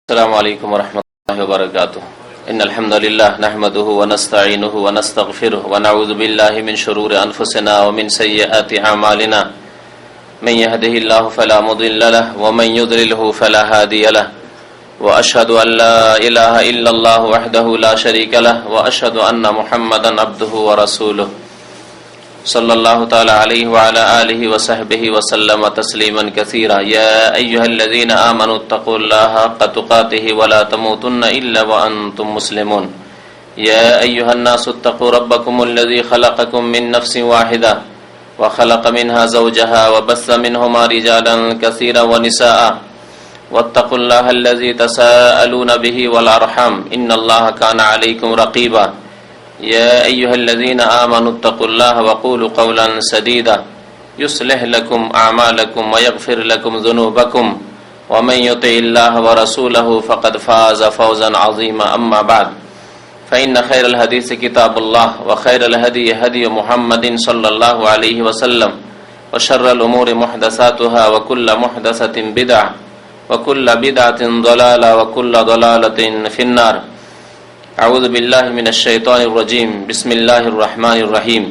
السلام عليكم ورحمة الله وبركاته. إن الحمد لله نحمده ونستعينه ونستغفره ونعوذ بالله من شرور أنفسنا ومن سيئات أعمالنا من يهده الله فلا مضل له ومن يضلله فلا هادي له وأشهد أن لا إله إلا الله وحده لا شريك له وأشهد أن محمدا عبده ورسوله صلى الله تعالى عليه وعلى آله وصحبه وسلم تسليما كثيرا. يا أيها الذين آمنوا اتقوا الله حق تقاته ولا تموتن إلا وأنتم مسلمون. يا أيها الناس اتقوا ربكم الذي خلقكم من نفس واحدة وخلق منها زوجها وبث منهما رجالا كثيرا ونساء واتقوا الله الذي تساءلون به والأرحام إن الله كان عليكم رقيبا. يا أيها الذين آمنوا اتقوا الله وقولوا قولا سديدا يصلح لكم أعمالكم ويغفر لكم ذنوبكم ومن يطع الله ورسوله فقد فاز فوزا عظيما. أما بعد فإن خير الحديث كتاب الله وخير الهدي هدي محمد صلى الله عليه وسلم وشر الأمور محدثاتها وكل محدثة بدعة وكل بدعة ضلالة وكل ضلالة في النار. أعوذ بالله من الشيطان الرجيم. بسم الله الرحمن الرحيم.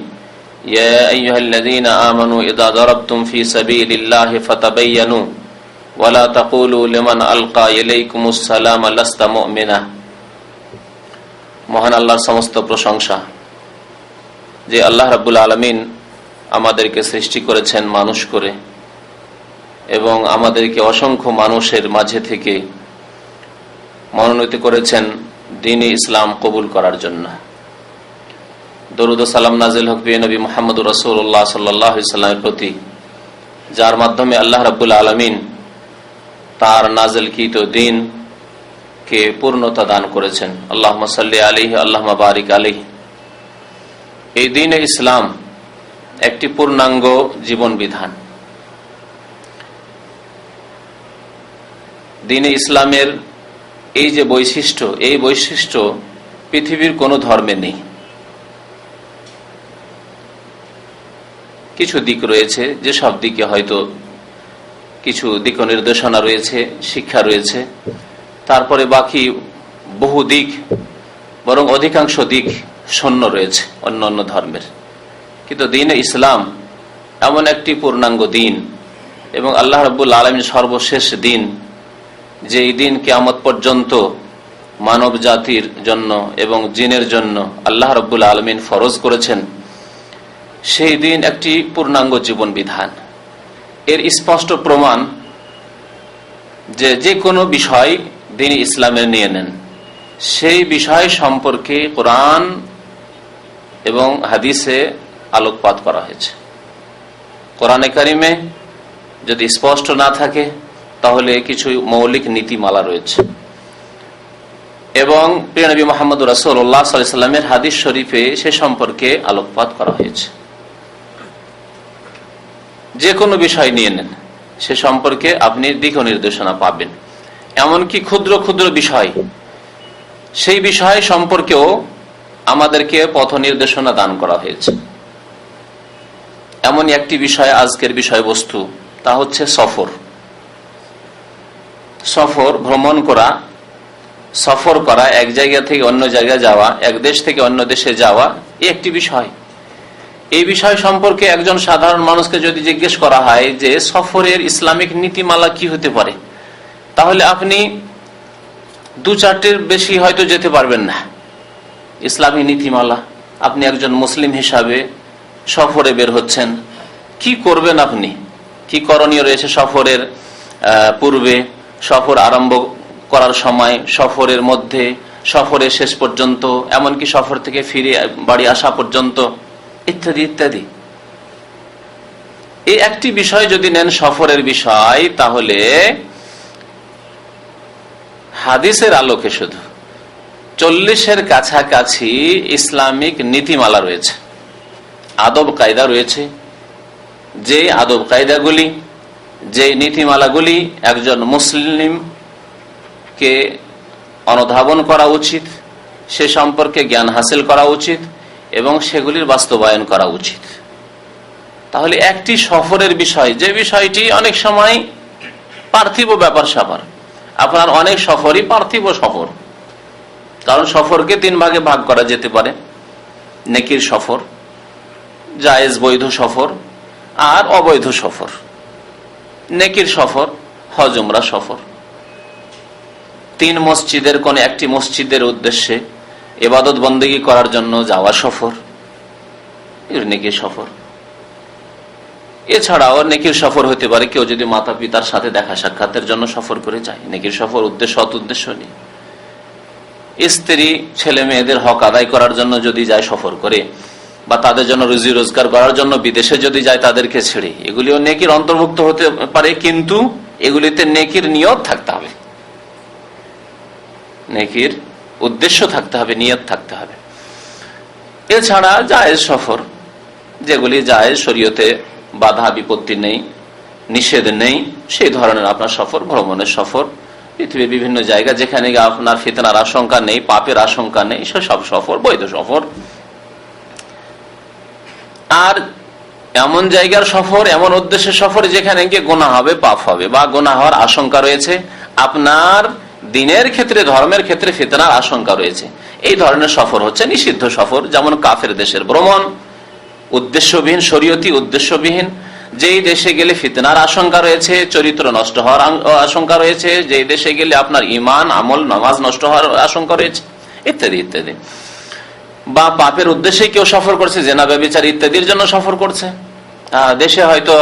يا أيها الذين آمنوا إذا ضربتم في سبيل الله فتبينوا ولا تقولوا لمن ألقى إليكم السلام لست مؤمنا. মহান আল্লাহর সমস্ত প্রশংসা, যে আল্লাহ রাব্বুল আলামিন আমাদেরকে সৃষ্টি করেছেন মানুষ করে এবং আমাদেরকে অসংখ্য মানুষের মাঝে থেকে মনোনীত করেছেন দ্বীন-ই ইসলাম কবুল করার জন্য। দরুদ ও সালাম নাজিল হোক প্রিয় নবী মুহাম্মদুর রাসূলুল্লাহ সাল্লাল্লাহু আলাইহি ওয়াসাল্লামের প্রতি, যার মাধ্যমে আল্লাহ রাব্বুল আলামিন তার নাজিলকৃত দ্বীন কে পূর্ণতা দান করেছেন। আল্লাহুম্মা সাল্লি আলাইহি আল্লাহুম্মা বারিক আলাইহি। এই দ্বীন-ই ইসলাম একটি পূর্ণাঙ্গ জীবন বিধান। দ্বীন-ই ইসলামের এই যে বৈশিষ্ট্য, এই বৈশিষ্ট্য পৃথিবীর কোনো ধর্মে নেই। কিছু দিক রয়েছে, যে সব দিকে হয়তো কিছু দিক নির্দেশনা রয়েছে, শিক্ষা রয়েছে, তারপরে বাকি বহু দিক, বরং অধিকাংশ দিক শূন্য রয়েছে অন্য অন্য ধর্মের। কিন্তু দ্বীন-ই ইসলাম এমন একটি পূর্ণাঙ্গ দ্বীন এবং আল্লাহ রাব্বুল আলামিন সর্বশেষ দ্বীন, যে এই দিন কিয়ামত পর্যন্ত মানব জাতির জন্য এবং জিনের জন্য আল্লাহ রাব্বুল আলামিন ফরজ করেছেন, সেই দিন একটি পূর্ণাঙ্গ জীবন বিধান। এর স্পষ্ট প্রমাণ যে যে কোনো বিষয় দ্বীন ইসলামের নিয়ে নেন, সেই বিষয় সম্পর্কে কোরআন এবং হাদিসে আলোকপাত করা হয়েছে। কোরআনে কারিমে যদি স্পষ্ট না থাকে তাহলে কিছু মৌলিক নীতিমালা রয়েছে এবং প্রিয় নবী মুহাম্মদুর রাসূলুল্লাহ সাল্লাল্লাহু আলাইহি ওয়াসাল্লামের হাদিস শরীফে সে সম্পর্কে আলোকপাত করা হয়েছে। যে কোনো বিষয় নিয়ে নেন, সে সম্পর্কে আপনি দিক নির্দেশনা পাবেন। এমনকি ক্ষুদ্র ক্ষুদ্র বিষয়, সেই বিষয় সম্পর্কেও আমাদেরকে পথ নির্দেশনা দান করা হয়েছে। এমন একটি বিষয় আজকের বিষয়বস্তু, তা হচ্ছে সফর। সফর, ভ্রমণ করা, সফর করা, এক জায়গা থেকে অন্য জায়গায় যাওয়া, এক দেশ থেকে অন্য দেশে যাওয়া, এই একটি বিষয়। এই বিষয় সম্পর্কে একজন সাধারণ মানুষকে যদি জিজ্ঞেস করা হয় যে সফরের ইসলামিক নীতিমালা কি হতে পারে, তাহলে আপনি দু চারটির বেশি হয়তো যেতে পারবেন না। ইসলামী নীতিমালা, আপনি একজন মুসলিম হিসাবে সফরে বের হচ্ছেন, কি করবেন, আপনি কি করণীয় রয়েছে সফরের পূর্বে, সফর আরম্ভ করার সময়, সফরের মধ্যে, সফরের শেষ পর্যন্ত, এমনকি সফর থেকে ফিরে বাড়ি আসা পর্যন্ত, ইত্যাদি ইত্যাদি। এই একটি বিষয় যদি নেন সফরের বিষয়, তাহলে হাদিসের আলোকে শুধু 40-এর কাছাকাছি ইসলামিক নীতিমালা রয়েছে, আদব কায়দা রয়েছে। যে আদব কায়দাগুলি, যে নীতিমালাগুলি একজন মুসলিমকে অনুধাবন করা উচিত, সে সম্পর্কে জ্ঞান হাসিল করা উচিত এবং সেগুলির বাস্তবায়ন করা উচিত। তাহলে একটি সফরের বিষয়, যে বিষয়টি অনেক সময় পার্থিব ব্যাপার স্যাপার, আপনার অনেক সফরই পার্থিব সফর, কারণ সফরকে 3 ভাগে ভাগ করা যেতে পারে। নেকির সফর, জায়েজ বৈধ সফর আর অবৈধ সফর। নেকির সফর হজ উমরা সফর, 3 মসজিদের কোন একটি মসজিদের উদ্দেশ্যে ইবাদত বন্দেগী করার জন্য যাওয়া সফর, নেকির সফর। এছাড়াও নেকির সফর হতে পারে কেউ যদি মাতা পিতার সাথে দেখা সাক্ষাতের জন্য সফর করে যায়, নেকির সফর উদ্দেশ্য সৎ উদ্দেশ্য নেই। স্ত্রী ছেলে মেয়েদের হক আদায় করার জন্য যদি যায় সফর করে, বা তাদের জন্য রুজি রোজগার করার জন্য বিদেশে যদি যায় তাদেরকে ছেড়ে, এগুলিও নেকির অন্তর্ভুক্ত হতে পারে, কিন্তু এগুলিতে নেকির নিয়ত থাকতে হবে, নেকির উদ্দেশ্য থাকতে হবে, নিয়ত থাকতে হবে। এছাড়া জায়েজ সফর, যেগুলি জায়েজ, শরীয়তে বাধা বিপত্তি নেই, নিষেধ নেই, সেই ধরনের আপনার সফর, ভ্রমণের সফর, পৃথিবীর বিভিন্ন জায়গা যেখানে আপনার ফিতনার আশঙ্কা নেই, পাপের আশঙ্কা নেই, সেসব সফর বৈধ সফর। আর এমন জায়গার সফর, এমন উদ্দেশ্যের সফর যেখানে গিয়ে গুনাহ হবে, পাপ হবে, বা গুনাহ হওয়ার আশঙ্কা রয়েছে, আপনার দিনের ক্ষেত্রে, ধর্মের ক্ষেত্রে ফিতনার আশঙ্কা রয়েছে, এই ধরনের সফর হচ্ছে নিষিদ্ধ সফর। যেমন কাফের দেশের ভ্রমণ, উদ্দেশ্যবিহীন, শরীয়তি উদ্দেশ্যবিহীন, যেই দেশে গেলে ফিতনার আশঙ্কা রয়েছে, চরিত্র নষ্ট হওয়ার আশঙ্কা রয়েছে, যেই দেশে গেলে আপনার ইমান, আমল, নামাজ নষ্ট হওয়ার আশঙ্কা রয়েছে, ইত্যাদি ইত্যাদি। বা পাপের উদ্দেশ্যে কেউ সফর করছে, জেনা ব্যভিচার ইত্যাদির জন্য সফর করছে, দেশে হয়তো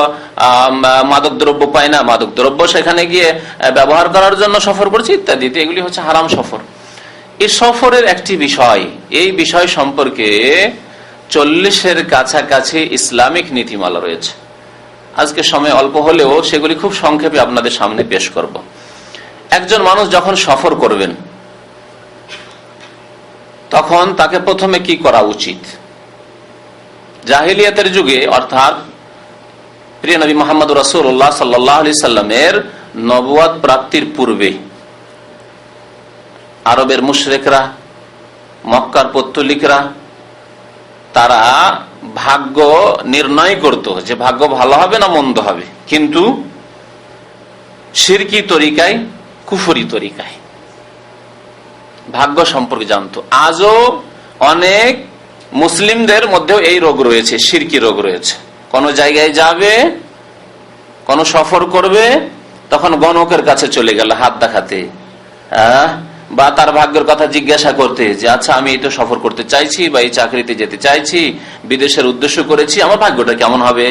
মাদক দ্রব্য পায় না, মাদক দ্রব্য সেখানে গিয়ে ব্যবহার করার জন্য সফর করছে, ইত্যাদি। এগুলি হচ্ছে হারাম সফর। এই সফরের একটি বিষয়, এই বিষয় সম্পর্কে 40-এর কাছাকাছি ইসলামিক নীতিমালা রয়েছে। আজকে সময় অল্প হলেও সেগুলি খুব সংক্ষেপে আপনাদের সামনে পেশ করব। একজন মানুষ যখন সফর করবেন, তখন তাকে প্রথমে কি করা উচিত? জাহিলিয়াতের যুগে, অর্থাৎ প্রিয় নবী মুহাম্মদ রাসূলুল্লাহ সাল্লাল্লাহু আলাইহি সাল্লামের নবুয়ত প্রাপ্তির পূর্বে আরবের মুশরিকরা, মক্কার পৌত্তলিকরা, তারা ভাগ্য নির্ণয় করত যে ভাগ্য ভালো হবে না মন্দ হবে, কিন্তু শিরকি তরিকায়, কুফরি তরিকায় ভাগ্য সম্পর্কে জানতো। আজও অনেক মুসলিমদের মধ্যেও এই রোগ রয়েছে, শিরকি রোগ রয়েছে। কোন জায়গায় যাবে, কোন সফর করবে, তখন গণকের কাছে চলে গেল হাত দেখাতে, বা তার ভাগ্যের কথা জিজ্ঞাসা করতে, যে আচ্ছা আমি এই তো সফর করতে চাইছি, বা এই চাকরিতে যেতে চাইছি, বিদেশের উদ্দেশ্য করেছি, আমার ভাগ্যটা কেমন হবে।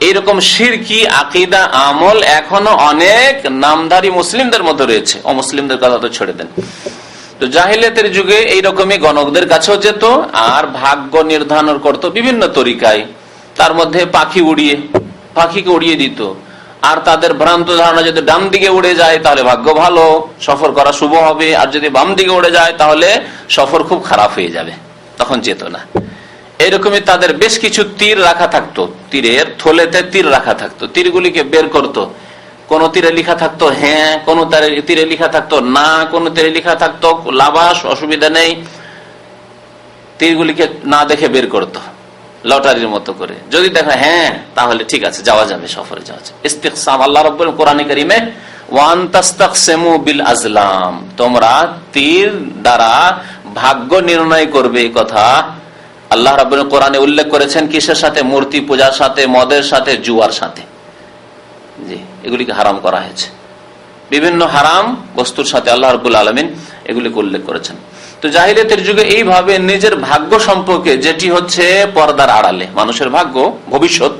এইরকম শিরকি আকীদা আমল এখনো অনেক নামধারী মুসলিমদের মধ্যে রয়েছে, অমুসলিমদের কথা তো ছেড়ে দেন। তো জাহিলিয়াতের যুগে এইরকমই গণকদের কাছেও যেত, আর ভাগ্য নির্ধারণ করত বিভিন্ন তরিকায়। তার মধ্যে পাখিকে উড়িয়ে দিত, আর তাদের ভ্রান্ত ধারণা যদি ডান দিকে উড়ে যায় তাহলে ভাগ্য ভালো, সফর করা শুভ হবে, আর যদি বাম দিকে উড়ে যায় তাহলে সফর খুব খারাপ হয়ে যাবে, তখন যেত না। এইরকমই তাদের বেশ কিছু তীর রাখা থাকতো, তীরের থলেতে তীর রাখা থাকতো, তীরগুলিকে বের করতো। কোন তীরে লেখা থাকতো হ্যাঁ, কোন তীরে লেখা থাকতো না, কোন তীরে লেখা থাকতো লাবাস, অসুবিধা নেই। তীরগুলিকে না দেখে বের করতো লটারির মতো করে। যদি দেখা হ্যাঁ, তাহলে ঠিক আছে, যাওয়া যাবে, সফরে যাওয়া যাবে। ইস্তিকসাম, আল্লাহ রাব্বুল কোরআনে কারীমে ওয়ান তাস্তাকসিমু বিল আজলাম, তোমরা তীর দ্বারা ভাগ্য নির্ণয় করবে, এই কথা আল্লাহ রাব্বুল কোরআনে উল্লেখ করেছেন। কিসের সাথে? মূর্তি পূজার সাথে, মদের সাথে, জুয়ার সাথে। জি, এগুলিকে হারাম করা হয়েছে। বিভিন্ন হারাম বস্তুর সাথে আল্লাহ রাব্বুল আলামিন এগুলিকে উল্লেখ করেছেন। তো জাহিলিয়াতের যুগে এইভাবে নিজের ভাগ্য সম্পর্কে, যেটি হচ্ছে পর্দার আড়ালে, মানুষের ভাগ্য, ভবিষ্যৎ,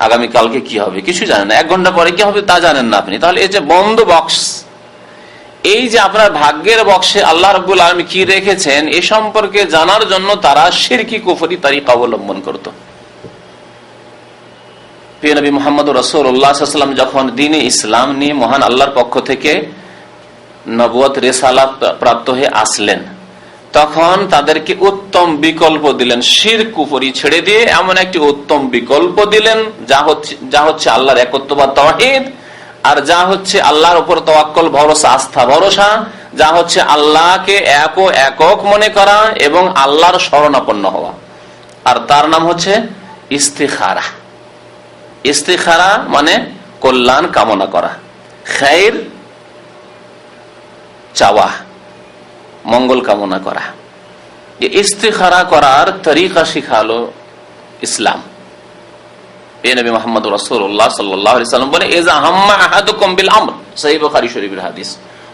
আগামীকালকে কি হবে কিছু জানেন না, 1 ঘন্টা পরে কি হবে তা জানেন না আপনি, তাহলে এই যে বন্ধ বক্স, এই যে আপনার ভাগ্যের বক্সে আল্লাহ রাব্বুল আলামিন কি রেখেছেন, এ সম্পর্কে জানার জন্য তারা শিরকি কুফরি তরিকা অবলম্বন করত। প্রিয় নবী মুহাম্মদ রাসূলুল্লাহ সাল্লাল্লাহু আলাইহি ওয়াসাল্লাম যখন দ্বীনে ইসলাম নিয়ে মহান আল্লাহর পক্ষ থেকে নবুয়ত রিসালাত প্রাপ্ত হয়ে আসলেন, তখন তাদেরকে উত্তম বিকল্প দিলেন। শিরক কুফরি ছেড়ে দিয়ে এমন একটি উত্তম বিকল্প দিলেন যা হচ্ছে আল্লাহর একত্ববাদ তাওহীদ, আর যা হচ্ছে আল্লাহর উপর তাওয়াক্কুল, ভরসা, আস্থা ভরসা, যা হচ্ছে আল্লাহকে একক মনে করা এবং আল্লাহর শরণাপন্ন হওয়া। আর তার নাম হচ্ছে ইস্তিখারা। ইস্তিখারা মানে কল্যাণ কামনা করা, খায়ের চাওয়া, মঙ্গল কামনা করা। ইস্তিখারা করার তরিকা শিখালো ইসলাম। নবী মুহাম্মদ রাসূলুল্লাহ সাল্লাল্লাহু আলাইহি ওয়াসাল্লাম বলে, ইযা হাম্মা আহাদুকুম বিল আমর, সহিহ বুখারী শরীফের হাদিস,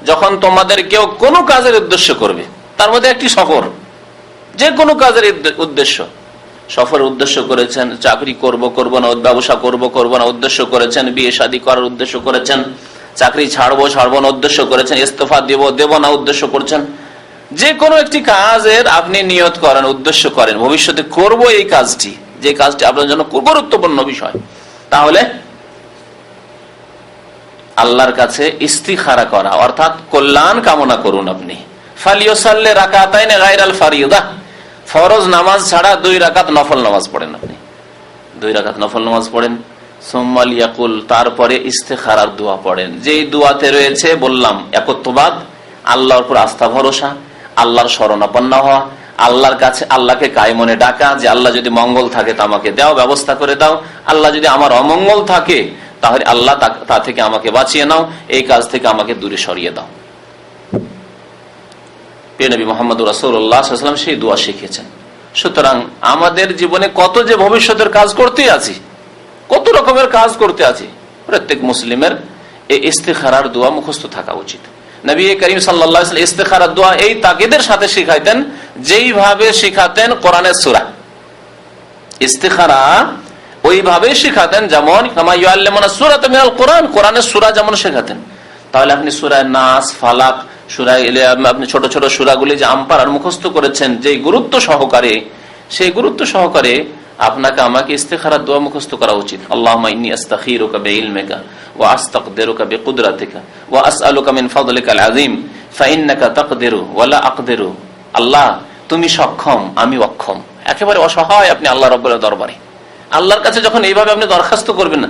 যখন তোমাদের কেউ কোনো কাজের উদ্দেশ্য করবে, তার মধ্যে একটি সফর, যে কোনো কাজের উদ্দেশ্য, সফরের উদ্দেশ্য করেছেন, চাকরি করব না, ব্যবসা করব না উদ্দেশ্য করেছেন, বিয়ে শাদী করার উদ্দেশ্য করেছেন, চাকরি ছাড়বো না উদ্দেশ্য করেছেন, ইস্তফা দেব না উদ্দেশ্য করছেন, যে কোনো একটি কাজের আপনি নিয়ত করেন, উদ্দেশ্য করেন, ভবিষ্যতে করব এই কাজটি, যে কাজটি আপনার জন্য গুরুত্বপূর্ণ বিষয়, তাহলে আল্লাহর কাছে ইস্তিখারা করা, অর্থাৎ কল্যাণ কামনা করুন। আপনি ফালিয়াসাল্লি রাকাতাইন গায়রাল ফারিদা, ফরজ নামাজ ছাড়া 2 রাকাত নফল নামাজ পড়েন। আপনি 2 রাকাত নফল নামাজ পড়েন। সুম্মা লিয়াকুল, তারপরে ইস্তিখারার দোয়া পড়েন। যেই দোয়াতে রয়েছে বললাম একত্ববাদ, আল্লাহর উপর আস্থা ভরসা, আল্লাহর শরণাপন্ন হওয়া, আল্লাহর কাছে আল্লাহকে কায়মনে ডাকা যে আল্লাহ যদি মঙ্গল থাকে তা আমাকে দাও, ব্যবস্থা করে দাও, আল্লাহ যদি আমার অমঙ্গল থাকে তাহলে আল্লাহ তা থেকে আমাকে বাঁচিয়ে নাও, এই কাজ থেকে আমাকে দূরে সরিয়ে দাও। প্রিয় নবী মুহাম্মদ রাসূলুল্লাহ সাল্লাল্লাহু আলাইহি ওয়াসাল্লাম সেই দোয়া শিখিয়েছেন। সুতরাং আমাদের জীবনে কত যে ভবিষ্যতের কাজ করতে আছি, কত রকমের কাজ করতে আছি, প্রত্যেক মুসলিমের এই ইস্তিখারার দোয়া মুখস্থ থাকা উচিত। নবী করিম সাল্লাল্লাহু আলাইহি ওয়াসাল্লাম ইস্তিখারার দোয়া এই তাকিদের সাথে শিখাইতেন যেইভাবে শিখাতেন কোরআনের সূরা। ইস্তিখারা ওইভাবে শিখাতেন যেমন কামা ইউআল্লিমুনা সূরাতা মিনাল কোরআন, কোরআনের সূরা যেমন শেখাতেন। তাহলে আপনি সূরা নাস, ফালাক, আপনি ছোট ছোট সূরাগুলি যে আমপারার মুখস্থ করেছেন যেই গুরুত্ব সহকারে, সেই গুরুত্ব সহকারে আপনাকে আমাকে ইস্তিখারার দোয়া মুখস্থ করা উচিত। আল্লাহুম্মা ইন্নী আস্তাখিরুকা বিইলমিকা ওয়া আস্তাকদিরুকা বিকুদরাতিকা ওয়া আসআলুকা মিন ফাদলিকাল আযীম ফাইন্নাকা তাকদিরু ওয়া লা আকদিরু। আল্লাহ তুমি সক্ষম, আমি অক্ষম, একেবারে অসহায় আপনি আল্লাহ রাব্বুল দরবারে। আল্লাহর কাছে যখন এইভাবে আপনি দরখাস্ত করবেন না,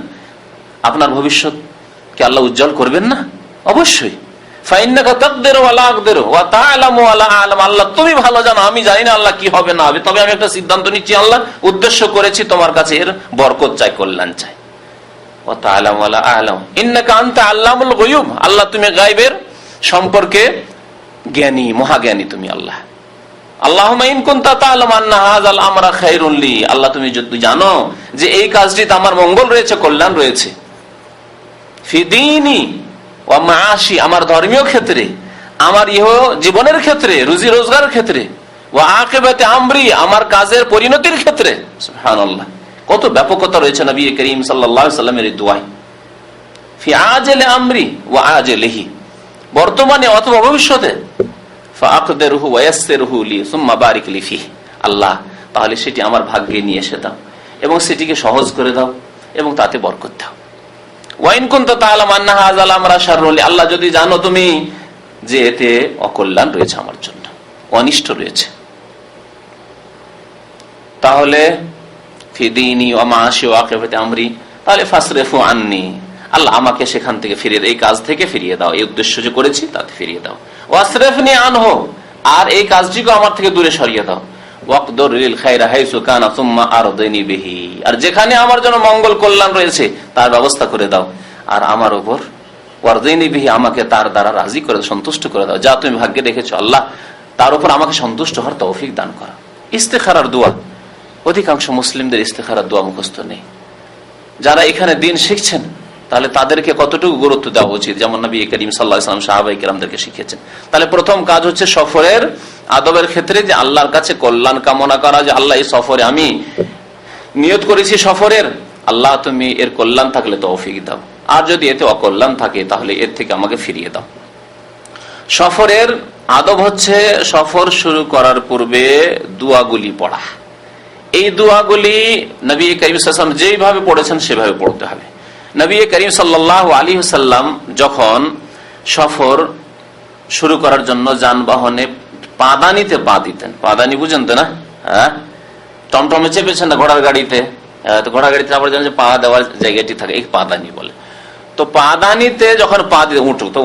আপনার ভবিষ্যৎকে আল্লাহ উজ্জ্বল করবেন না? অবশ্যই। ফাইন্নাকা তাকদিরু ওয়া লা আকদিরু ওয়া তা'লামু ওয়া লা আ'লাম, আল্লাহ তুমি ভালো জানো, আমি জানি না আল্লাহ কি হবে না হবে, তবে আমি একটা সিদ্ধান্ত নিচ্ছি, আল্লাহ উদ্দেশ্য করেছি তোমার কাছে এর বরকত চাই, কল্যাণ চাই। ওয়া তা'লামু ওয়া লা আ'লাম ইন্নাকা আনতা আল্লামুল গুয়ুব, আল্লাহ তুমি গায়বের সম্পর্কে জ্ঞানী, মহাজ্ঞানী তুমি আল্লাহ। আল্লাহুম্মা ইন কুনতা তা'লামু আন্না হাযাল আমরা খায়রুন লি, আল্লাহ তুমি যদি জানো যে এই কাজটিতে আমার মঙ্গল রয়েছে, কল্যাণ রয়েছে, ফি দীনি ওয়া মাআশি, আমার ধর্মীয় ক্ষেত্রে, আমার ইহ জীবনের ক্ষেত্রে, রুজি রোজগারের ক্ষেত্রে, ওয়া আকিবাতি আমরি, আমার কাজের পরিণতির ক্ষেত্রে। সুবহানাল্লাহ, কত ব্যাপকতা রয়েছে নবী করিম সাল্লাল্লাহু আলাইহি ওয়াসাল্লামের এই দোয়ায়। ফি আজিলি আমরি ওয়া আজিলিহি, বর্তমানে অথবা ভবিষ্যতে, ফাআকদিরহু ওয়া ইয়াসসিরহু লি সুম্মা বারিক লি ফিহি, আল্লাহ তাহলে সেটি আমার ভাগ্যে নিয়ে এসে দাও এবং সেটিকে সহজ করে দাও এবং তাতে বরকত দাও। ওয়াইন কুনতা তা'লামু আন্না হাযাল আমরা শাররুন লি, আল্লাহ যদি জানো তুমি যে এতে অকল্যাণ রয়েছে আমার জন্য, অনিষ্ট রয়েছে, তাহলে ফি দীনি ওয়া মাআশি ওয়া আকিবাতি আমরি, তাহলে ফাসরিফু আন্নি, আল্লাহ আমাকে সেখান থেকে ফিরিয়ে দাও, এই কাজ থেকে ফিরিয়ে দাও, এই উদ্দেশ্য যে করেছি তাতে ফিরিয়ে দাও। ওয়াসরিফনি আনহু, আর এই কাজটিকে আমার থেকে দূরে সরিয়ে দাও। ওয়াকদুর লিল খায়রা হাইসু কানা সুম্মা আরদিনি বিহি, আর যেখানে আমার জন্য মঙ্গল কল্যাণ রয়েছে তার ব্যবস্থা করে দাও, আর আমার উপর ওয়ারদিনি বিহি, আমাকে তার দ্বারা রাজি করে দাও, সন্তুষ্ট করে দাও, যা তুমি ভাগ্যে রেখেছো আল্লাহ তার উপর আমাকে সন্তুষ্ট হওয়ার তৌফিক দান করো। ইস্তিখারার দোয়া, অধিকাংশ মুসলিমদের ইস্তিখারার দোয়া মুখস্থ নেই। যারা এখানে দিন শিখছেন তাহলে তাদেরকে কতটুকু গুরুত্ব দেওয়া উচিত, যেমন নবী করিম সাল্লাল্লাহু আলাইহি ওয়াসাল্লাম সাহাবায়ে কেরামদেরকে শিখিয়েছেন। তাহলে প্রথম কাজ হচ্ছে সফরের আদবের ক্ষেত্রে যে আল্লাহর কাছে কল্যাণ কামনা করা, যে আল্লাহ এই সফরে আমি নিয়ত করেছি সফরের, আল্লাহ তুমি এর কল্যাণ থাকলে তৌফিক দাও, আর যদি এতে অকল্যাণ থাকে তাহলে এর থেকে আমাকে ফিরিয়ে দাও। সফরের আদব হচ্ছে সফর শুরু করার পূর্বে দোয়াগুলি পড়া। এই দোয়াগুলি নবী করিম সাল্লাল্লাহু আলাইহি ওয়াসাল্লাম যেভাবে পড়েছেন সেভাবে পড়তে হবে। নবী করিম সাল্লাল্লাহু আলাইহি ওয়াসাল্লাম যখন সফর শুরু করার জন্য যানবাহনে পাদানিতে পা দিতেন, পাদানি বুঝেন তো না? হ্যাঁ, টমটমে চেপেছেন না ঘোড়ার গাড়িতে, তো ঘোড়ার গাড়িতে আবার জানেন যে পা দেওয়ার জায়গাটি থাকে, এই পাদানি বলে। তো পাদানিতে যখন পা দিতে, উঁট তো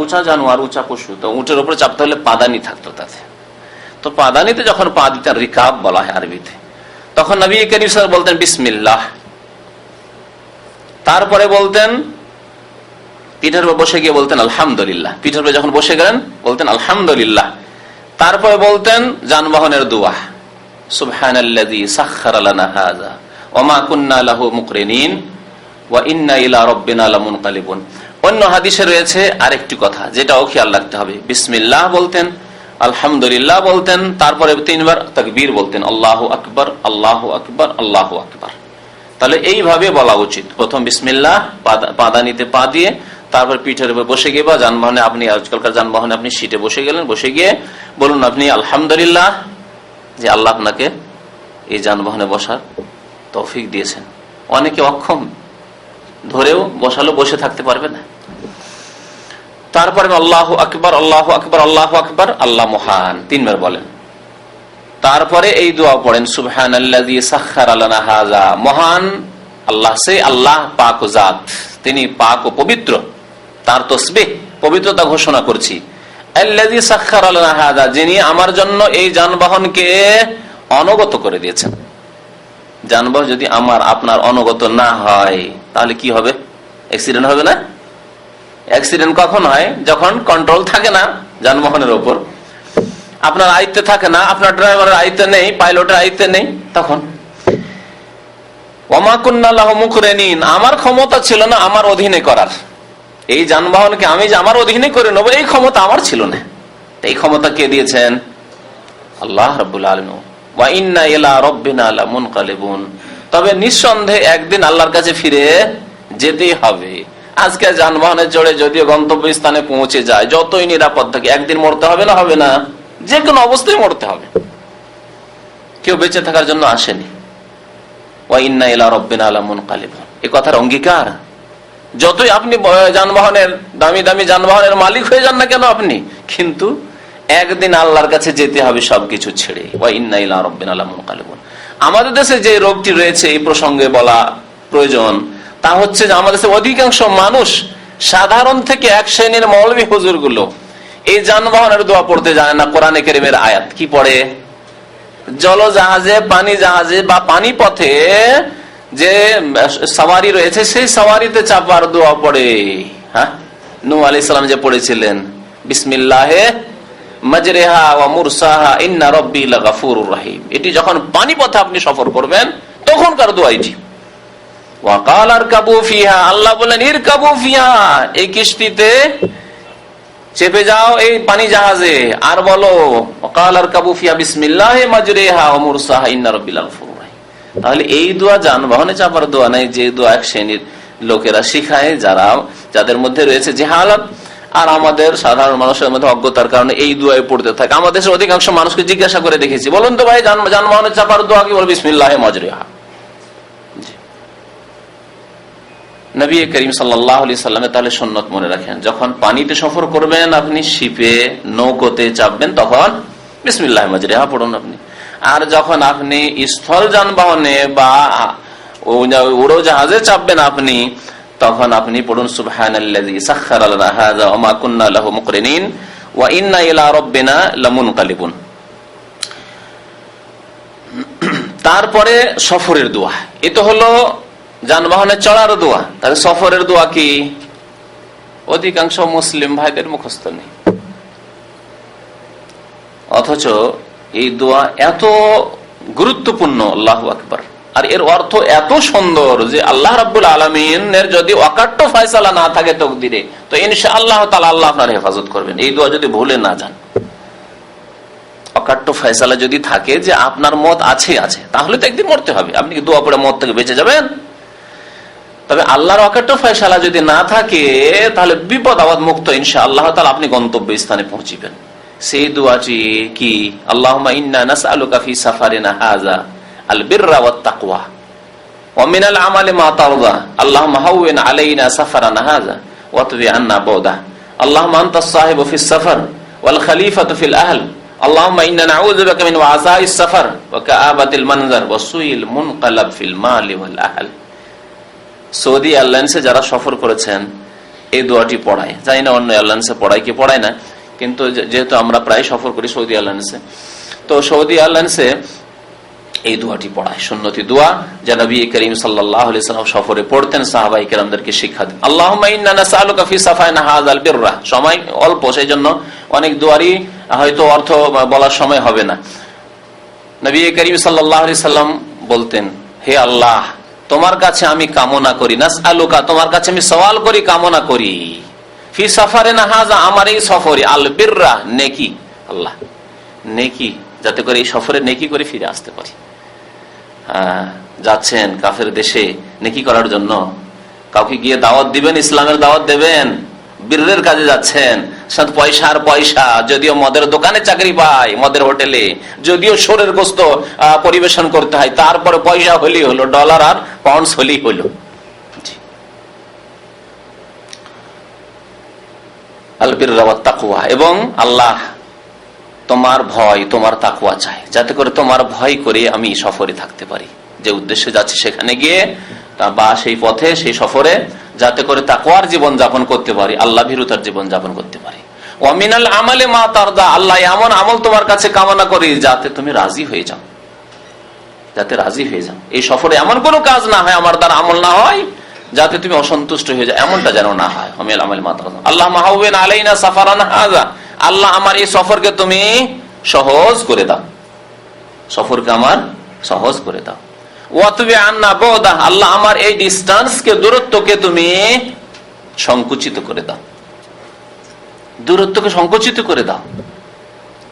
উঁচা জানোয়ার, উঁচা পশু, তো উঁটের উপরে চাপতে হলে পাদানি থাকতো তাতে। তো পাদানিতে যখন পা দিতেন, রিকাব বলা হয় আরবিতে, তখন নবী করিম সাল্লাল্লাহু আলাইহি ওয়াসাল্লাম বলতেন বিসমিল্লাহ, তারপরে বলতেন পিঠের উপর বসে গিয়ে বলতেন আলহামদুলিল্লাহ। পিঠের উপর যখন বসে গেলেন বলতেন আলহামদুলিল্লাহ। তারপরে বলতেন যানবাহনের দোয়া, সুবহানাল্লাযী সাখখারা লানা হাযা ওয়া মা কুন্না লাহু মুকরিনিন ওয়া ইন্না ইলা রাব্বিনা লামুনকালিবুন। অন্য হাদিসে রয়েছে আরেকটি কথা, যেটাও খেয়াল রাখতে হবে। বিসমিল্লাহ বলতেন, আলহামদুলিল্লাহ বলতেন, তারপরে 3 বার তাকবীর বলতেন, আল্লাহু আকবার আল্লাহু আকবার আল্লাহু আকবার। তাহলে এইভাবে বলা উচিত। প্রথম বিসমিল্লাহ, পাদানিতে পা দিয়ে, তারপর পিঠের উপর বসে গিয়ে বা যানবাহনে, আপনি আজকালকার যানবাহনে আপনি সিটে বসে গেলেন, বসে গিয়ে বলুন আপনি আলহামদুলিল্লাহ যে আল্লাহ আপনাকে এই যানবাহনে বসার তৌফিক দিয়েছেন। অনেকে অক্ষম, ধরেও বসালো বসে থাকতে পারবে না। তারপরে আল্লাহু আকবার আল্লাহু আকবার আল্লাহু আকবার, আল্লাহ মহান 3 বার বলেন। তারপরে এই দোয়া পড়েন, সুবহানাল্লাযী সাখখারা লানা হাযা, মহান আল্লাহ সে আল্লাহ পাক ও জাত, তিনি পাক ও পবিত্র, তার তাসবিহ পবিত্রতা ঘোষণা করছি। আল্লাযী সাখখারা লানা হাযা, যিনি আমার জন্য এই যানবাহনকে অনুগত করে দিয়েছেন। যানবাহন যদি আমার আপনার অনুগত না হয় তাহলে কি হবে? অ্যাক্সিডেন্ট হবে না? অ্যাক্সিডেন্ট কখন হয়? যখন কন্ট্রোল থাকে না যানবাহনের উপর, আপনার আয়ত্তে থাকে না, আপনার ড্রাইভারের আয়ত্তে নেই, পাইলটের আয়ত্তে নেই, তখন। ওয়া মা কুন্না লাহু মুকরিনিন, আমার ক্ষমতা ছিল না আমার অধীনে করার। এই যানবাহনকে আমি যে আমার অধীনে করে নেবো এই ক্ষমতা আমার ছিল না। এই ক্ষমতা কে দিয়েছেন? আল্লাহ রাব্বুল আলামিন। ওয়া ইন্না ইলা রাব্বিনা লামুনকালিবুন, তবে নিঃসন্দেহে একদিন আল্লাহর কাছে ফিরে যেতেই হবে। আজকে যানবাহনে চড়ে যদিও গন্তব্য স্থানে পৌঁছে যায়, যতই নিরাপদ থাকে, একদিন মরতে হবে না? হবে না? যে কোনো অবস্থায় মরতে হবে। কেউ বেঁচে থাকার জন্য আসেনি। ওয়া ইন্না ইলা রাব্বিনা লামুনকালিবুন, এই কথার অঙ্গীকার। যতই আপনি যানবাহনের দামি দামি যানবাহনের মালিক হয়ে যান না কেন আপনি, কিন্তু একদিন আল্লাহর কাছে যেতে হবে সবকিছু ছেড়ে। ওয়া ইন্না ইলা রাব্বিনা লামুনকালিবুন। আমাদের দেশে যে রোগটি রয়েছে এই প্রসঙ্গে বলা প্রয়োজন, তা হচ্ছে যে আমাদের দেশে অধিকাংশ মানুষ, সাধারণ থেকে এক শ্রেণীর মৌলভী হুজুর গুলো, এই যানবাহনের দোয়া পড়তে জানে না। কোরআনে কারীমের আয়াত কি পড়ে? জলজাহাজে, পানি জাহাজে বা পানি পথে যে সাওয়ারি রয়েছে সেই সাওয়ারিতে চাপার দোয়া পড়ে। হ্যাঁ, নূহ আলাইহিস সালাম যে পড়েছিলেন বিসমিল্লাহে মাজরিহা ওয়া মুরসাহা ইন্না রাব্বি লাগাফুরুর রহিম, এটি যখন পানি পথে আপনি সফর করবেন তখনকার দোয়া এটি। ওয়া ক্বালা ইরকাবু ফিহা, আল্লাহ বলেন ইরকাবু ফিহা, এই কিস্তিতে চেপে যাও, এই পানি জাহাজে, আর বলো ওয়া ক্বালা ইরকাবু ফিহা বিসমিল্লাহি মাজরিহা ওয়া মুরসাহা ইন্না রাব্বি লাগাফুরুর রহিম। তাহলে এই দোয়া যানবাহনে চাপার দোয়া নাই, যে দোয়া এক শ্রেণীর লোকেরা শিখায়, যাদের মধ্যে রয়েছে জাহালাত, আর আমাদের সাধারণ মানুষের মধ্যে অজ্ঞতার কারণে এই দোয়ায় পড়তে থাকে। আমাদের দেশের অধিকাংশ মানুষকে জিজ্ঞাসা করে দেখেছি, বলুন তো ভাই যানবাহনে চাপার দোয়া কি? বল বিসমিল্লাহি মাজরিহা। নবী করিম সাল্লাল্লাহু আলাইহি সাল্লামের তাহলে সুন্নাত মনে রাখেন, যখন পানিতে সফর করবেন, আপনি শিপে নৌকোতে চাপবেন, তখন বিসমিল্লাহি মাজরিহা পড়ুন আপনি। আর যখন আপনি স্থল যানবাহনে বা উড়োজাহাজে চাপবেন আপনি, তখন আপনি পড়ুন সুবহানাল্লাযী সাখখারা লানা হাযা ওয়া মা কুন্না লাহু মুকরিনিন ওয়া ইন্না ইলা রাব্বিনা লামুনকালিবুন। তারপরে সফরের দোয়া, এ তো হলো যানবাহনে চড়ার দোয়া। তাহলে সফরের দোয়া কি? অধিকাংশ মুসলিম ভাইদের মুখস্থ নেই, অথচ এই দোয়া এত গুরুত্বপূর্ণ, আল্লাহু আকবার। আর এর অর্থ এত সুন্দর যে আল্লাহ রাব্বুল আলামিনের যদি অকাট্য ফয়সালা না থাকে তকদিরে, তো ইনশাআল্লাহ তাআলা আল্লাহ আপনার হেফাজত করবেন। এই দোয়া যদি ভুলে না যান, অকাট্য ফয়সালা যদি থাকে যে আপনার মত আছে, তাহলে তো একদিন মরতে হবে। আপনি কি দোয়া পড়ে মত থেকে বেঁচে যাবেন? তবে আল্লাহর অকাট্য ফয়সালা যদি না থাকে, তাহলে বিপদ আপদ মুক্ত ইনশাআল্লাহ তাআলা আপনি গন্তব্য স্থানে পৌঁছিবেন। সেই দোয়াটি কি? আল্লাহুম্মা ইন্না নাসআলুকা ফি সাফারিনা হাযা আল বিররা ওয়াত তাকওয়া ওয়া মিনাল আমালি মা তারদা আল্লাহুম্মা হাওবিন আলাইনা সাফারানা হাযা ওয়া তুবি আন্না বুদা আল্লাহুম্মা আনতাস সাহিবু ফিস সাফার ওয়াল খলিফাতু ফিল আহল আল্লাহুম্মা ইন্না নাউযু বিকা মিন ওয়াসাইস সাফার ওয়া কাআবাতিল মানজার ওয়া সুইল মুনকালাব ফিল মালি ওয়াল আহল। সৌদি এয়ারলাইন্সে যারা সফর করেছেন এই দোয়াটি পড়ায়, জানি না অন্য এয়ারলাইন্সে পড়ায় কি পড়ায় না, কিন্তু যেহেতু আমরা প্রায় সফর করি সৌদি এয়ারলাইন্সে, তো সৌদি এয়ারলাইন্সে এই দোয়াটি পড়ায়, সুন্নতি দোয়া যা নবী করিম সাল্লাল্লাহু আলাইহি ওয়াসাল্লাম সফরে পড়তেন, সাহাবায়ে কেরামদেরকে শিক্ষা দেন। আল্লাহুম্মা ইন্না নাসআলুকা ফি সাফাইনা হাযাল বিররা। সময় অল্প, সেই জন্য অনেক দোয়ারই হয়তো অর্থ বলার সময় হবে না। নবী করিম সাল্লাল্লাহু আলাইহি ওয়াসাল্লাম বলতেন, হে আল্লাহ, তোমার কাছে আমি কামনা করি, নাসআলুকা, তোমার কাছে আমি সওয়াল করি, কামনা করি, ফি সাফারিনা হাযা, আমার এই সফরে, আল বিররা, নেকি, আল্লাহ নেকি, যাতে করে এই সফরে নেকি করে ফিরে আসতে পারি। যাচ্ছেন কাফের দেশে নেকি করার জন্য, কাউকে গিয়ে দাওয়াত দিবেন, ইসলামের দাওয়াত দেবেন, বীরের কাজে যাচ্ছেন, পয়সার পয়সা, যদিও মদের দোকানে চাকরি পায়, মদের হোটেলে, যদিও শোরের গোস্ত পরিবেশন করতে হয়, তারপরে পয়সা হলেই হলো, ডলার আর পাউন্ডস হলেই হলো। আল বিররা ওয়াত তাকওয়া, এবং আল্লাহ তোমার ভয়, তোমার তাকওয়া চাই, যাতে করে তোমার ভয় করে আমি সফরে থাকতে পারি, যে উদ্দেশ্যে যাচ্ছি সেখানে গিয়ে বা সেই পথে, সেই সফরে, যাতে করে তাকওয়ার জীবন যাপন করতে পারি, আল্লাহ ভীরুতার জীবন যাপন করতে পারি। ওয়া মিনাল আমালি মা তারদা, আল্লাহ এমন আমল তোমার কাছে কামনা করি যাতে তুমি রাজি হয়ে যাও, যাতে রাজি হয়ে যাও। এই সফরে এমন কোনো কাজ না হয়, আমার দ্বারা আমল না হয়, যাতে তুমি অসন্তুষ্ট হয়ে যাও, এমনটা যেন না হয়। মিনাল আমালি মা তারদা। আল্লাহ মাহউবিন আলাইনা সাফারানা হাযা, আল্লাহ আমার এই সফরকে তুমি সহজ করে দাও, সফরকে আমার সহজ করে দাও। ওয়াতুবি আন্না বুদা, আল্লাহ আমার এই ডিসটেন্সকে, দূরত্বকে তুমি সংকুচিত করে দাও, দূরত্বকে সংকুচিত করে দাও।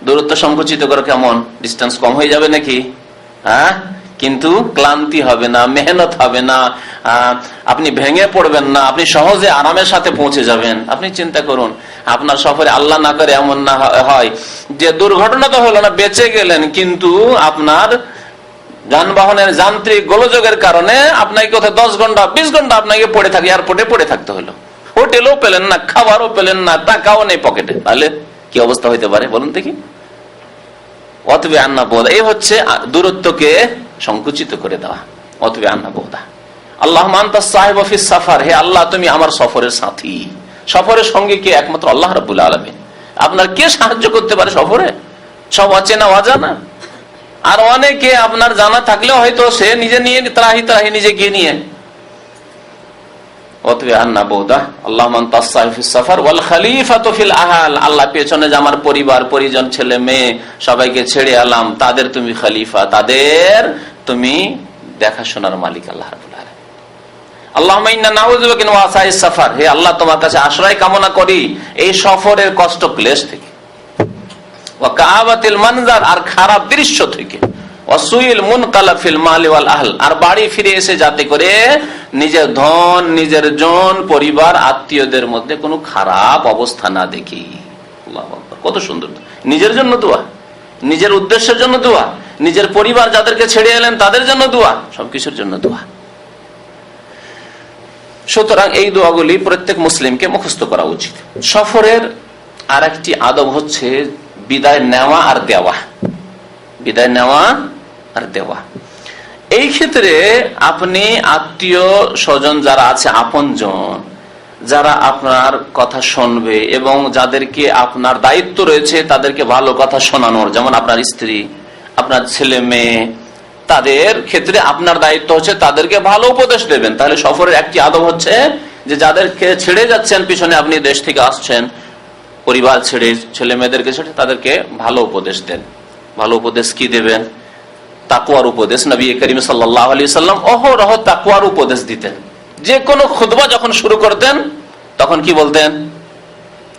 দূরত্ব সংকুচিত করে কেমন? ডিসটেন্স কম হয়ে যাবে নাকি? হ্যাঁ, কিন্তু ক্লান্তি হবে না, মেহনত হবে না, আপনি ভেঙে পড়বেন না, আপনি সহজে আরামের সাথে পৌঁছে যাবেন। আপনি চিন্তা করুন, আপনার সফরে আল্লাহ না করে এমন না হয় যে দুর্ঘটনা তো হলো না, বেঁচে গেলেন, কিন্তু আপনার যানবাহনের যান্ত্রিক গোলযোগের কারণে আপনাকে কোথায় 10 ঘন্টা 20 ঘন্টা আপনাকে পড়ে থাকে, এয়ারপোর্টে পড়ে থাকতে হলো, হোটেলও পেলেন না, খাবারও পেলেন না, টাকাও নেই পকেটে, তাহলে কি অবস্থা হইতে পারে বলুন দেখি? অতবে আন্না বোধ, এই হচ্ছে দূরত্বকে সংকুচিত করে দেওয়া। অতবে আন্না বোধা। আল্লাহ আনতাস সাহিব ফিস সাফার, হে আল্লাহ তুমি আমার সফরের সাথী। সফরের সঙ্গে কে? একমাত্র আল্লাহ রাব্বুল আলামিন। আপনার কে সাহায্য করতে পারে সফরে? সব অচেনা অজানা, আর অনেকে আপনার জানা থাকলেও হয়তো সে নিজে নিয়ে ত্রাহি ত্রাহি নিজে গিয়ে নিয়ে। আল্লাহ পেছনে যে আমার পরিবার পরিজন ছেলে মেয়ে সবাইকে ছেড়ে এলাম, তাদের তুমি খলিফা, তাদের তুমি দেখাশোনার মালিক আল্লাহ রাব্বুল আলামিন। আল্লাহুম্মা ইন্না নাউযু বিকা মিন ওয়াসাইস সাফার, হে আল্লাহ তোমার কাছে আশ্রয় কামনা করি এই সফরের কষ্ট ক্লেশ থেকে, ওয়া কাআবাতিল মানজার, আর খারাপ দৃশ্য থেকে, ওয়াসুইল মুনকালাব ফিল মালি ওয়াল আহল, আর বাড়ি ফিরে এসে যাতে করে নিজের ধন, নিজের জন, পরিবার, আত্মীয়দের মধ্যে কোনো খারাপ অবস্থা না দেখি। আল্লাহু আকবার, কত সুন্দর! নিজের জন্য দোয়া, নিজের উদ্দেশ্যের জন্য দোয়া, নিজের পরিবার যাদেরকে ছেড়ে এলেন তাদের জন্য দোয়া, সবকিছুর জন্য দোয়া। সুতরাং এই দোয়াগুলি প্রত্যেক মুসলিমকে মুখস্থ করা উচিত। সফরের আর একটি আদব হচ্ছে বিদায় নেওয়া আর দেওয়া। বিদায় নেওয়া আর দেওয়া, এই ক্ষেত্রে আপনি আত্মীয় স্বজন যারা আছে, আপনজন যারা আপনার কথা শুনবে এবং যাদেরকে আপনার দায়িত্ব রয়েছে তাদেরকে ভালো কথা শোনানোর, যেমন আপনার স্ত্রী, আপনার ছেলে মেয়ে, তাদের ক্ষেত্রে আপনার দায়িত্ব হচ্ছে তাদেরকে ভালো উপদেশ দেবেন। তাহলে সফরের একটি আদব হচ্ছে যে যাদেরকে ছেড়ে যাচ্ছেন, পিছনে আপনি দেশ থেকে আসছেন, পরিবার ছেড়ে, ছেলে মেয়েদেরকে ছেড়ে, তাদেরকে ভালো উপদেশ দেন। ভালো উপদেশ কি দেবেন? তাকওয়ার উপদেশ। নবী করিম সাল্লাল্লাহু আলাইহি ওয়াসাল্লাম অহরহ তাকওয়ার উপদেশ দিতেন। যে কোনো খুতবা যখন শুরু করতেন তখন কি বলতেন?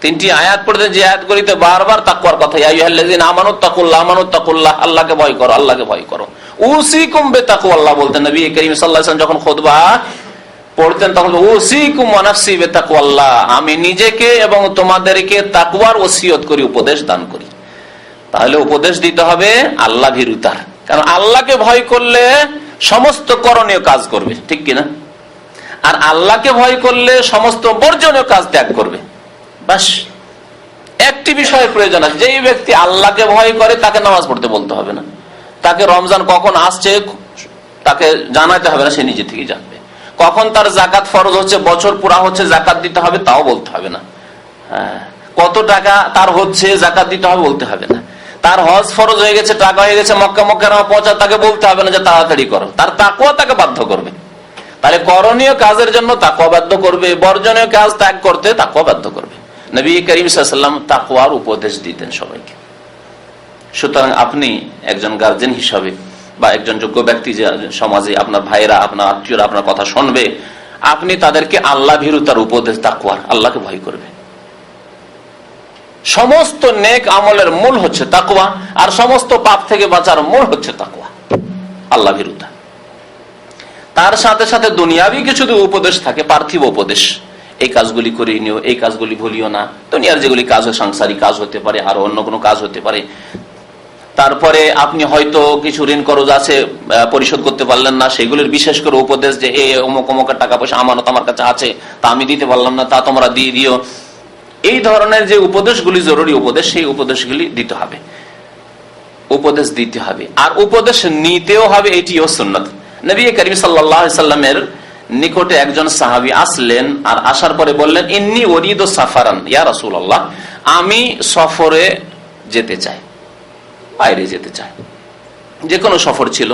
3টি আয়াত পড়তেন, যে আয়াতগুলিতে বারবার তাকওয়ার কথা, ইয়া আইয়ুহাল্লাযীনা আমানুত্তাকুল্লাহ, আমানুত্তাকুল্লাহ, আল্লাহকে ভয় করো, আল্লাহকে ভয় করো। উসিকুম বিতাকওয়াল্লাহ বলতেন নবী করিম সাল্লাল্লাহু আলাইহি ওয়াসাল্লাম যখন খুতবা পড়তেন, তখন উসিকুম ওয়া নাফসি বিতাকওয়াল্লাহ, আমি নিজেকে এবং তোমাদেরকে তাকওয়ার ওসিয়ত করি, উপদেশ দান করি। তাহলে উপদেশ দিতে হবে আল্লাহ ভীরুতার, কারণ আল্লাহকে ভয় করলে সমস্ত করণীয় কাজ করবে, ঠিক কিনা? আর আল্লাহকে ভয় করলে সমস্ত বর্জনীয় কাজ ত্যাগ করবে। বাস একটি বিষয়ের প্রয়োজন আছে, যেই ব্যক্তি আল্লাহকে ভয় করে তাকে নামাজ পড়তে বলতে হবে না, তাকে রমজান কখন আসছে তাকে জানাতে হবে না, সে নিজে থেকে জানবে। কখন তার যাকাত ফরজ হচ্ছে, বছর পুরা হচ্ছে, যাকাত দিতে হবে, তাও বলতে হবে না। কত টাকা তার হচ্ছে, যাকাত দিতে হবে, বলতে হবে না। তার হজ ফরজ হয়ে গেছে, টাকা হয়ে গেছে, মক্কা মুকাররমা পৌঁছা, তাকে বলতে হবে না যে তাড়াতাড়ি করো, তার তাকওয়া তাকে বাধ্য করবে। তাহলে করণীয় কাজের জন্য তাকওয়া বাধ্য করবে, বর্জনীয় কাজ ত্যাগ করতে তাকওয়া বাধ্য করবে। নবী করিম সাল্লাল্লাহু আলাইহি ওয়াসাল্লাম তাকওয়ার উপদেশ দিতেন সবাইকে। সুতরাং আপনি একজন গার্জেন হিসাবে বা একজন যোগ্য ব্যক্তি, যে সমাজে আপনার ভাইরা, আপনার আত্মীয়রা আপনার কথা শুনবে, আপনি তাদেরকে আল্লাহ ভীরুতার উপদেশ, তাকওয়ার, আল্লাহকে ভয় করবে। সমস্ত নেক আমলের মূল হচ্ছে তাকওয়া, আর সমস্ত পাপ থেকে বাঁচার মূল হচ্ছে তাকওয়া, আল্লাহ ভীরুতা। তার সাথে সাথে দুনিয়াবি কিছু উপদেশ থাকে, পার্থিব উপদেশ, এই কাজগুলি করে নিও, এই কাজগুলি ভুলিও না, দুনিয়ার যেগুলি কাজ, সাংসারিক কাজ হতে পারে, আর অন্য কোনো কাজ হতে পারে। তারপরে আপনি হয়তো কিছু ঋণ করজ আছে, পরিশোধ করতে পারলেন না, সেগুলির বিশেষ করে উপদেশ যে এই অমুক অমুকের টাকা পয়সা আমানত আমার কাছে আছে, তা আমি দিতে পারলাম না, তা তোমরা দিয়ে দিও। এই ধরনের যে উপদেশগুলি জরুরি উপদেশ, সেই উপদেশগুলি দিতে হবে, উপদেশ দিতে হবে, আর উপদেশ নিতেও হবে, এটিও সুন্নাত। নবী করিম সাল্লাল্লাহু আলাইহি সাল্লামের নিকটে একজন সাহাবী আসলেন, আর আসার পরে বললেন, ইন্নী উরিদু সাফারান ইয়া রাসূলুল্লাহ, আমি সফরে যেতে চাই, বাইরে যেতে চাই, যে কোনো সফর ছিল।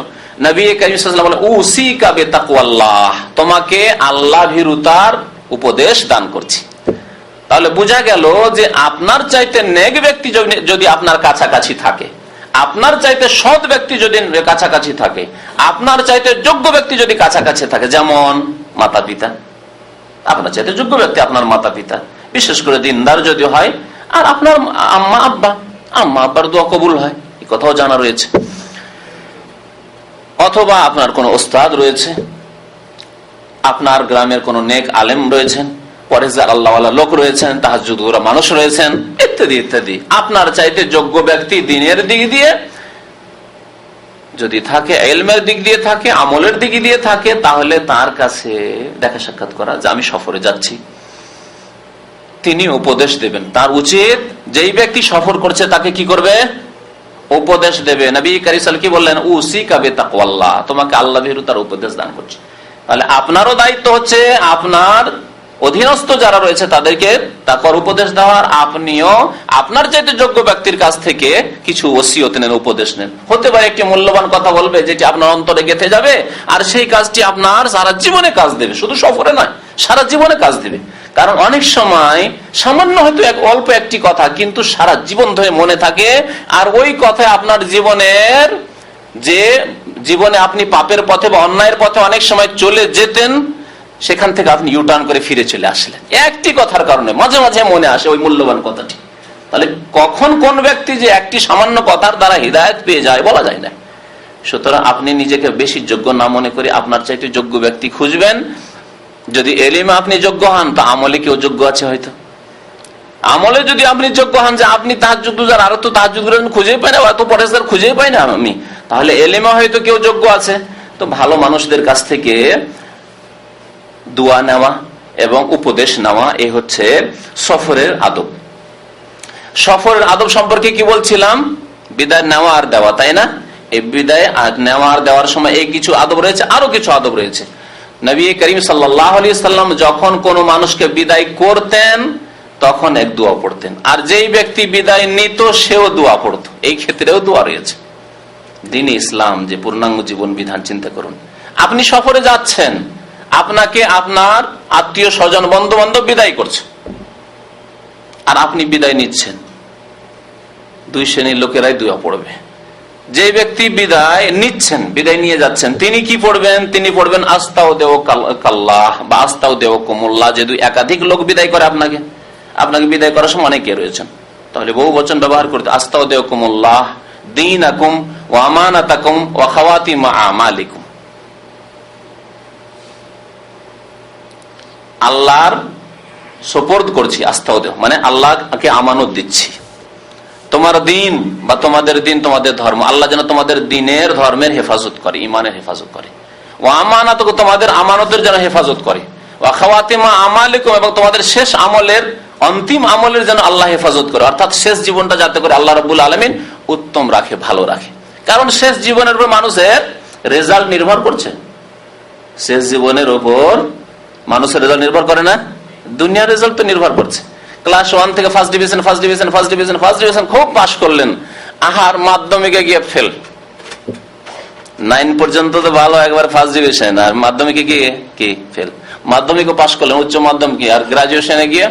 নবী করিম সাল্লাল্লাহু আলাইহি ওয়াসাল্লাম বললেন, উসিকা বিতাকওয়াল্লাহ, তোমাকে আল্লাহ ভীরুতার উপদেশ দান করছি। তাহলে বোঝা গেল যে আপনার চাইতে নেক ব্যক্তি যদি আপনার কাছাকাছি থাকে, আপনার চাইতে সৎ ব্যক্তি যদি কাছাকাছি থাকে, আপনার চাইতে যোগ্য ব্যক্তি যদি কাছাকাছি থাকে, যেমন মাতা পিতা, আপনার চাইতে যোগ্য ব্যক্তি আপনার মাতা পিতা, বিশেষ করে দিনদার যদি হয়, আর আপনার আম্মা আব্বার দোয়া কবুল হয়, এই কথাও জানা রয়েছে। অথবা আপনার কোন ওস্তাদ রয়েছে, আপনার গ্রামের কোন নেক আলেম রয়েছেন, পরেজগার আল্লাহওয়ালা লোক রয়েছেন, তাহাজ্জুদপরা মানুষ রয়েছেন, ইত্যাদি ইত্যাদি। আপনার চাইতে যোগ্য ব্যক্তি দিনের দিক দিয়ে যদি থাকে, ইলমের দিক দিয়ে থাকে, আমলের দিক দিয়ে থাকে, তাহলে তার কাছে দেখা সাক্ষাৎ করা, যে আমি সফরে যাচ্ছি, তিনি উপদেশ দেবেন। তার উচিত যেই ব্যক্তি সফর করছে তাকে কি করবে? উপদেশ দেবে। নবী কারীম সাল্লাল্লাহু আলাইহি ওয়াসাল্লাম কি বললেন? উসিকা বিতাকওয়াল্লাহ, তোমাকে আল্লাহ ভীরুতার উপদেশ দান করছে। তাহলে আপনারও দায়িত্ব হচ্ছে আপনার অধীনস্থ যারা রয়েছে তাদেরকে তাকওয়ার উপদেশ দেওয়ার। আপনিও আপনার চাইতে যোগ্য ব্যক্তির কাছ থেকে কিছু ওসিয়ত নেন, উপদেশ নেন। হতে পারে একটি মূল্যবান কথা বলবে যেটি আপনার অন্তরে গেঁথে যাবে, আর সেই কাজটি আপনার সারা জীবনে কাজ দেবে, শুধু সফরে নয়, সারা জীবনে কাজ দেবে। কারণ অনেক সময় সামান্য হয়তো অল্প একটি কথা, কিন্তু সারা জীবন ধরে মনে থাকে, আর ওই কথায় আপনার জীবনের যে জীবনে আপনি পাপের পথে বা অন্যায়ের পথে অনেক সময় চলে যেতেন, সেখান থেকে আপনি ইউটার্ন করে ফিরে চলে আসলেন একটি কথার কারণে। মাঝে মাঝে মনে আসে ওই মূল্যবান কথাটি। তাহলে কখন কোন ব্যক্তি যে একটি সামান্য কথার দ্বারা হিদায়াত পেয়ে যায় বলা যায় না। সুতরাং আপনি নিজেকে বেশি যোগ্য না মনে করে আপনার চাইতে যোগ্য ব্যক্তি খুঁজবেন। যদি এলিমে আপনি যোগ্য হন, তা আমলে কেউ যোগ্য আছে হয়তো। আমলে যদি আপনি যোগ্য হন যে আপনি তাহাজ্জুদ গুজার, আরো তো তাহাজ্জুদ গুজার খুঁজেই পাই না, এত পরেজগার খুঁজেই পাই না আমি, তাহলে এলিমে হয়তো কেউ যোগ্য আছে। তো ভালো মানুষদের কাছ থেকে দোয়া নেওয়া এবং উপদেশ নেওয়া, এই হচ্ছে সফরের আদব। সফরের আদব সম্পর্কে কি বলছিলাম? বিদায় নেওয়া আর দেওয়া, তাই না? এই বিদায় নেওয়া আর দেওয়ার সময় এই কিছু আদব রয়েছে, আরো কিছু আদব রয়েছে। নবী করিম সাল্লাল্লাহু আলাইহি সাল্লাম যখন কোনো মানুষকে বিদায় করতেন তখন এক দোয়া পড়তেন, আর যেই ব্যক্তি বিদায় নিত সেও দোয়া পড়তো। এই ক্ষেত্রেও দোয়া রয়েছে। দ্বীন ইসলাম যে পূর্ণাঙ্গ জীবন বিধান, চিন্তা করুন। আপনি সফরে যাচ্ছেন, আপনাকে আপনার আত্মীয় স্বজন বন্ধু বান্ধব বিদায় করছে, আর আপনি বিদায় নিচ্ছেন। দুই শ্রেণীর লোকেরাই দোয়া পড়বে। যে ব্যক্তি বিদায় নিচ্ছেন, বিদায় নিয়ে যাচ্ছেন, তিনি কি পড়বেন? তিনি পড়বেন আস্তাউদেও কাল্লাহ বা আস্তাউদেও কুমুল্লাহ। যদি একাধিক লোক বিদায় করে আপনাকে বিদায় করার সময় অনেকে রয়েছেন, তাহলে বহু বচন ব্যবহার করতে আস্তাউদেও কুমুল্লাহ দীনাকুম ওয়া আমানাতাকুম ওয়া খাওয়াতিমা আমালিকুম। আল্লাহর সুপর্দ করছি, আস্তাউদেও মানে আল্লাহকে আমানত দিচ্ছি। তোমার দিন বা তোমাদের দিন, তোমাদের ধর্ম, আল্লাহ যেন তোমাদের দিনের ধর্মের হেফাজত করে, ইমানের হেফাজত করে। ও আমানত, তোমাদের আমানতের যেন হেফাজত করে। ও খাওয়াতিমা আমালিকুম, এবং তোমাদের শেষ আমলের, অন্তিম আমলের যেন আল্লাহ হেফাজত করে। অর্থাৎ শেষ জীবনটা যাতে করে আল্লাহ রাব্বুল আলামিন উত্তম রাখে, ভালো রাখে। কারণ শেষ জীবনের উপর মানুষের রেজাল্ট নির্ভর করছে। শেষ জীবনের উপর মানুষের রেজাল্ট নির্ভর করে না, দুনিয়ার রেজাল্ট তো নির্ভর করছে। ক্লাস 1 থেকে ফার্স্ট ডিভিশন খুব পাস করলেন, আহার মাধ্যমিকে গিয়ে ফেল। 9 পর্যন্ত তো ভালো, একবার ফার্স্ট ডিভিশন, আর মাধ্যমিকে গিয়ে কি ফেল। মাধ্যমিকও পাশ করলেন, উচ্চ মাধ্যমিক আর গ্রাজুয়েশনে গিয়ে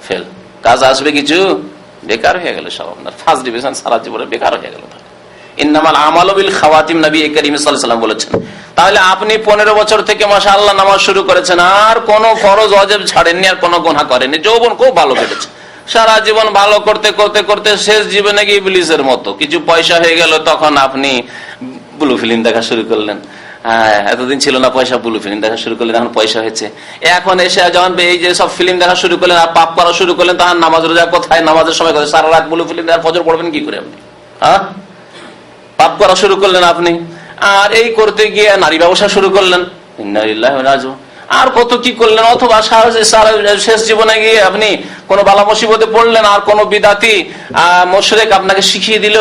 ফেল। কাজ আসবে কিছু? বেকার হয়ে গেল সব, আপনার ফার্স্ট ডিভিশন সারা জীবনে বেকার হয়ে গেল। ইন্নামাল আমালু বিল খাওয়াতিম, নবী করিম সাল্লাল্লাহু আলাইহি ওয়াসাল্লাম বলেছেন। তাহলে আপনি 15 বছর থেকে মাশাআল্লাহ নামাজ শুরু করেছেন, আর কোনো ফরজ ওয়াজিব ছাড়েননি, আর কোনো গুনাহ করেননি, যৌবন খুব ভালো কেটেছে। সারা জীবন ভালো করতে করতে করতে শেষ জীবনে গিয়ে ইবলিসের মতো কিছু পয়সা হয়ে গেল, তখন আপনি ব্লু ফিল্ম দেখা শুরু করলেন। হ্যাঁ, এতদিন ছিল না পয়সা, ব্লু ফিল্ম দেখা শুরু করলেন, এখন পয়সা হয়েছে। এখন এসে যখন এই যে সব ফিল্ম দেখা শুরু করলেন আর পাপ করা শুরু করলেন, তখন নামাজ রোজা কোথায়, নামাজের সময় কোথায়? সারা রাত ব্লু ফিল্ম আর ফজর পড়বেন কি করে আপনি? হ্যাঁ, পাপ করা শুরু করলেন আপনি। আর এই করতে গিয়ে নারী ব্যবসা শুরু করলেন, আর কত কি করলেন। অথবা শেষ জীবনে গিয়ে আপনি কোন বালা মুসিবতে পড়লেন, আর কোন বিদাতি মুশরিক আপনাকে শিখিয়ে দিল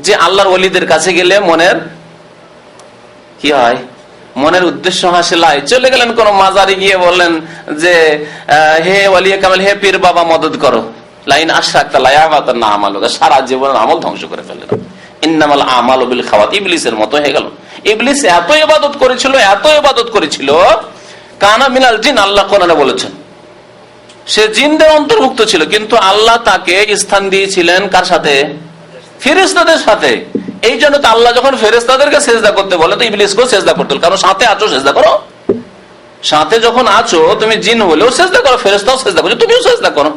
যে আল্লাহর ওলিদের কাছে গেলে মনের কি হয়, মনের উদ্দেশ্য হাসিল হয়। চলে গেলেন কোন মাজারে গিয়ে বললেন যে হে ওলিয়ে কামাল, হে পীর বাবা মদদ করো, লাইন আশরাকতা লা ইয়াবাতান না আমাল, সারা জীবনের আমল ধ্বংস করে ফেললেন। ইন্নামাল আমালু বিল খাওয়াত, ইবলিসের মতো হয়ে গেল। ইবলিস এত ইবাদত করেছিল, এত ইবাদত করেছিল, কানা মিনাল জিন, আল্লাহ কোরআনে বলেছেন সে জিনদের অন্তর্ভুক্ত ছিল, কিন্তু আল্লাহ তাকে স্থান দিয়েছিলেন কার সাথে? ফেরেশতাদের সাথে। এই জন্য তো আল্লাহ যখন ফেরেশতাদেরকে সেজদা করতে বলে, তো ইবলিসকেও সেজদা করতে হল, কারণ সাথে আছো, সেজদা করো। সাথে যখন আছো তুমি, জিন হলেও সেজদা করো, ফেরেশতাও সেজদা করছো, তুমিও সেজদা করো।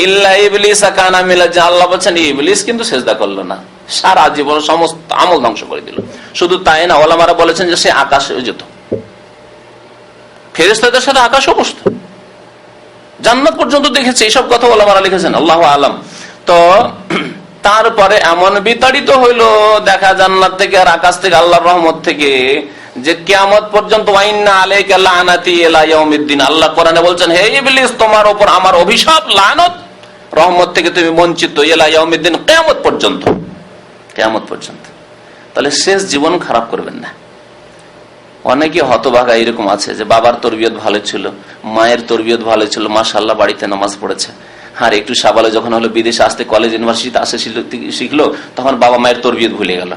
ইল্লা ইবলিস কানা মিনাল জিন, আল্লাহ বলেন ইবলিস কিন্তু সেজদা করলো না, সারা জীবন সমস্ত আমল ধ্বংস করে দিল। শুধু তাই না, ওলামারা বলেছেন যে সে আকাশে যেত, ফেরেশতাদের সাথে আকাশও বসত, জান্নাত পর্যন্ত দেখেছে। এইসব কথা ওলামারা লিখেছেন, আল্লাহু আলাম। তো তারপরে এমন বিতাড়িত হইল দেখা জান্নাত থেকে আর আকাশ থেকে, আল্লাহর রহমত থেকে, যে কিয়ামত পর্যন্ত ওয়াইন্না আলাইকা লানাতি ইলা ইয়াউমিদ্দিন, আল্লাহ কোরআনে বলছেন হে ইবলিস তোমার উপর আমার অভিশাপ, লানত, রহমত থেকে তুমি বঞ্চিত, ইলা ইয়াউমিদ্দিন, কিয়ামত পর্যন্ত, কিয়ামত পর্যন্ত। তাহলে শেষ জীবন খারাপ করবেন না। অনেকে হতভাগা এরকম আছে যে বাবার তরবিয়ত ভালো ছিল, মায়ের তরবিয়ত ভালো ছিল, মাশাআল্লাহ বাড়িতে নামাজ পড়েছে, আর একটু সাবালে যখন হলো বিদেশে আসতে, কলেজ ইউনিভার্সিটিতে আসে শিখলো, তখন বাবা মায়ের তরবিয়ত ভুলে গেল।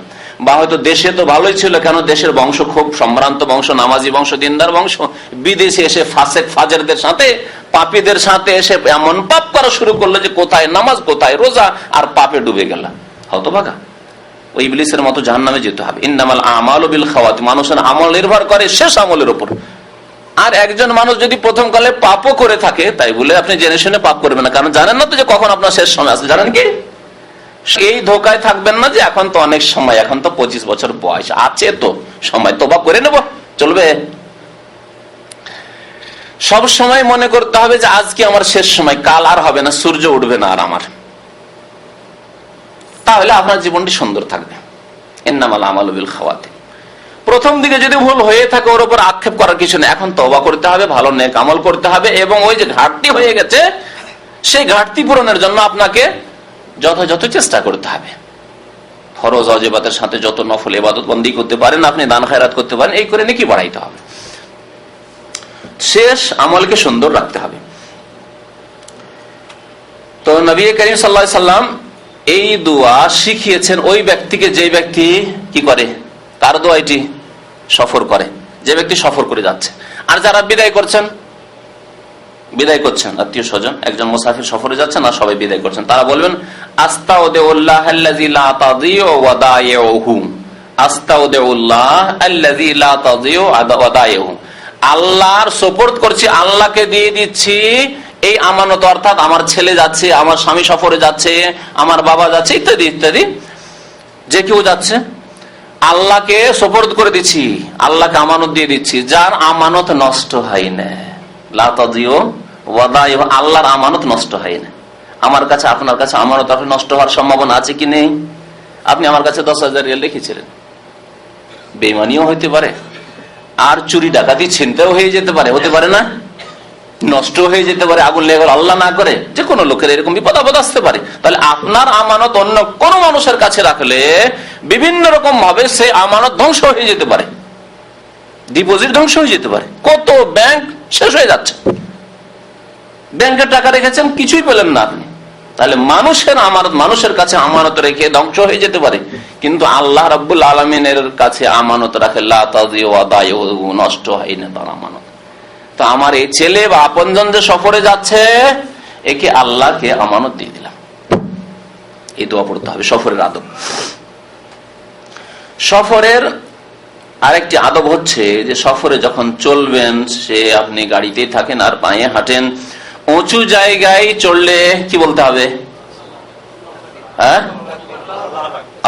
বা হয়তো দেশে তো ভালোই ছিল, কেন দেশের বংশ খুব সম্ভ্রান্ত বংশ, নামাজি বংশ, দিনদার বংশ, বিদেশে এসে ফাসেক ফাজেরদের সাথে, পাপীদের সাথে এসে এমন পাপ করা শুরু করলো যে কোথায় নামাজ, কোথায় রোজা, আর পাপে ডুবে গেল। হতভাগা, ওই ইবলিসের মতো জাহান্নামে যেতে হবে। ইন্নামাল আমালু বিল খাওয়াত, মানুষের আমল নির্ভর করে শেষ আমলের উপর। আর একজন মানুষ যদি প্রথম কালে পাপও করে থাকে, তাই বলে আপনি জেনে শুনে পাপ করবেন না, কারণ জানেন না তো যে কখন আপনার শেষ সময় আসবে, জানেন কি? এই ধোকায় থাকবেন না যে এখন তো অনেক সময়, এখন তো 25 বছর বয়স আছে, তো সময় তোবা করে নেব, চলবে। সব সময় মনে করতে হবে যে আজকে আমার শেষ সময়, কাল আর হবে না, সূর্য উঠবে না আর আমার, তাহলে আপনার জীবনটি সুন্দর থাকবে। ইন্নামাল আমালু বিল খাওয়াত। প্রথম দিকে যদি ভুল হয়ে থাকে ওর উপর আক্ষেপ করার কিছু নেই, এখন তওবা করতে হবে, ভালো নেক আমল করতে হবে, এবং ওই যে ঘাটতি হয়ে গেছে সেই ঘাটতি পূরণের জন্য আপনাকে যথাযথ চেষ্টা করতে হবে। ফরজ ওয়াজিবাতের সাথে যত নফল ইবাদত বন্দি করতে পারেন, আপনি দান খায়রাত করতে পারেন, এই করে নেকি বাড়াইতে হবে, শেষ আমলকে সুন্দর রাখতে হবে। তো নবী করিম সাল্লাল্লাহু আলাইহি সাল্লাম এই দোয়া শিখিয়েছেন ওই ব্যক্তিকে, যে ব্যক্তি কি করে, তার দোয়াটি সফর করে, যে ব্যক্তি সফর করে যাচ্ছে। আর যারা বিদায় করছেন, বিদায় করছেন আত্মীয় স্বজন, একজন মুসাফির সফরে যাচ্ছেন আর সবাই বিদায় করছেন, তারা বলবেন আস্তাউদিউল্লাহ আল্লাযী লা তাযিউ ওয়াদায়ুহু, আস্তাউদিউল্লাহ আল্লাযী লা তাযিউ ওয়াদায়ুহু, আল্লাহর সুপুর্দ করছি, আল্লাহকে দিয়ে দিচ্ছি এই আমানত, অর্থাৎ আমার ছেলে যাচ্ছে, আমার স্বামী সফরে যাচ্ছে, আমার বাবা যাচ্ছে, ইত্যাদি ইত্যাদি, যে কেউ যাচ্ছে, আল্লাহকে সুপুর্দ করে দিচ্ছি, আল্লাহকে আমানত দিয়ে দিচ্ছি, যার আমানত নষ্ট হয় না। লা তাযিউ ওয়াদায়ুহু, আল্লাহর আমানত নষ্ট হয় না। আমার কাছে, আপনার কাছে আমানত নষ্ট হওয়ার সম্ভাবনা আছে কি নেই? আপনি আমার কাছে 10,000 রিয়াল রেখেছিলেন, বেঈমানিও হইতে পারে, আর চুরি ডাকাতি ছিনতাইও হয়ে যেতে পারে, হতে পারে না? নষ্ট হয়ে যেতে পারে, আগুন লেগে গেল, আল্লাহ না করে, যে কোনো লোকের এরকম বিপদ আপদ আসতে পারে। তাহলে আপনার আমানত অন্য কোন মানুষের কাছে রাখলে বিভিন্ন রকম ভাবে সেই আমানত ধ্বংস হয়ে যেতে পারে, ডিপোজিট ধ্বংস হয়ে যেতে পারে। কত ব্যাংক শেষ হয়ে যাচ্ছে, ব্যাংকে টাকা রেখেছেন, কিছুই পেলেন না আপনি, তাহলে মানুষের আমানত, মানুষের কাছে আমানত রেখে ধ্বংস হয়ে যেতে পারে, কিন্তু আল্লাহ রাব্বুল আলামিনের কাছে আমানত রাখে লা তাযিউ ওয়া দায়ু, নষ্ট হয় না তার আমানত। তো আমার এই ছেলে বা আপনজন যে সফরে যাচ্ছে, একে আল্লাহকে আমানত দিয়ে দিলাম, এই দোয়া পড়তে হবে। সফরের আদব, সফরের আরেকটি আদব হচ্ছে যে সফরে যখন চলবেন, সে আপনি গাড়িতেই থাকেন আর পায়ে হাঁটেন, উঁচু জায়গায় চললে কি বলতে হবে? হ্যাঁ,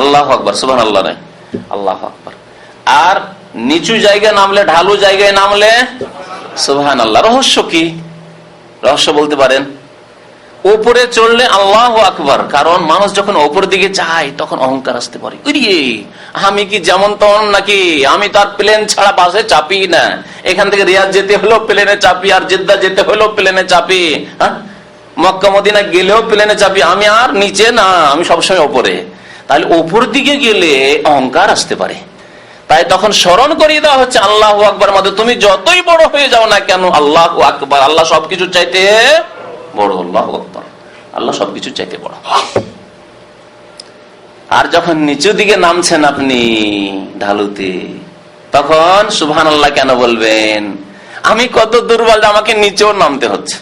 আল্লাহু আকবার, সুবহানাল্লাহ নাই, আল্লাহু আকবার। আর নিচু জায়গায় নামলে, ঢালু জায়গায় নামলে সুবহানাল্লাহ। রহস্য কি? রহস্য বলতে পারেন? উপরে চললে আল্লাহু আকবার, কারণ মানুষ যখন উপর দিকে যায় তখন অহংকার আসতে পারে, আমি কি যেমন তেমন নাকি, আমি তার প্লেন ছাড়া বাসে চাপি না, এখান থেকে রিয়াদ যেতে হলো প্লেনে চাপি, আর জেদ্দা যেতে হলো প্লেনে চাপি, হ্যাঁ, মক্কা মদিনা গেলেও প্লেনে চাপি, আমি আর নিচে না, আমি সবসময় ওপরে। তাহলে উপর দিকে গেলে অহংকার আসতে পারে, তাই তখন স্মরণ করিয়ে দেওয়া হচ্ছে আল্লাহু আকবার মধ্যে তুমি যতই বড় হয়ে যাও না কেন, আল্লাহু আকবার, আল্লাহ সবকিছু চাইতে বড়, আল্লাহু আকবার, আল্লাহ সবকিছু চাইতে বড়। আর যখন নিচু দিকে নামছেন আপনি ঢালুতে, তখন সুবহানাল্লাহ কেন বলবেন? আমি কত দুর্বল যে আমাকে নিচেও নামতে হচ্ছে,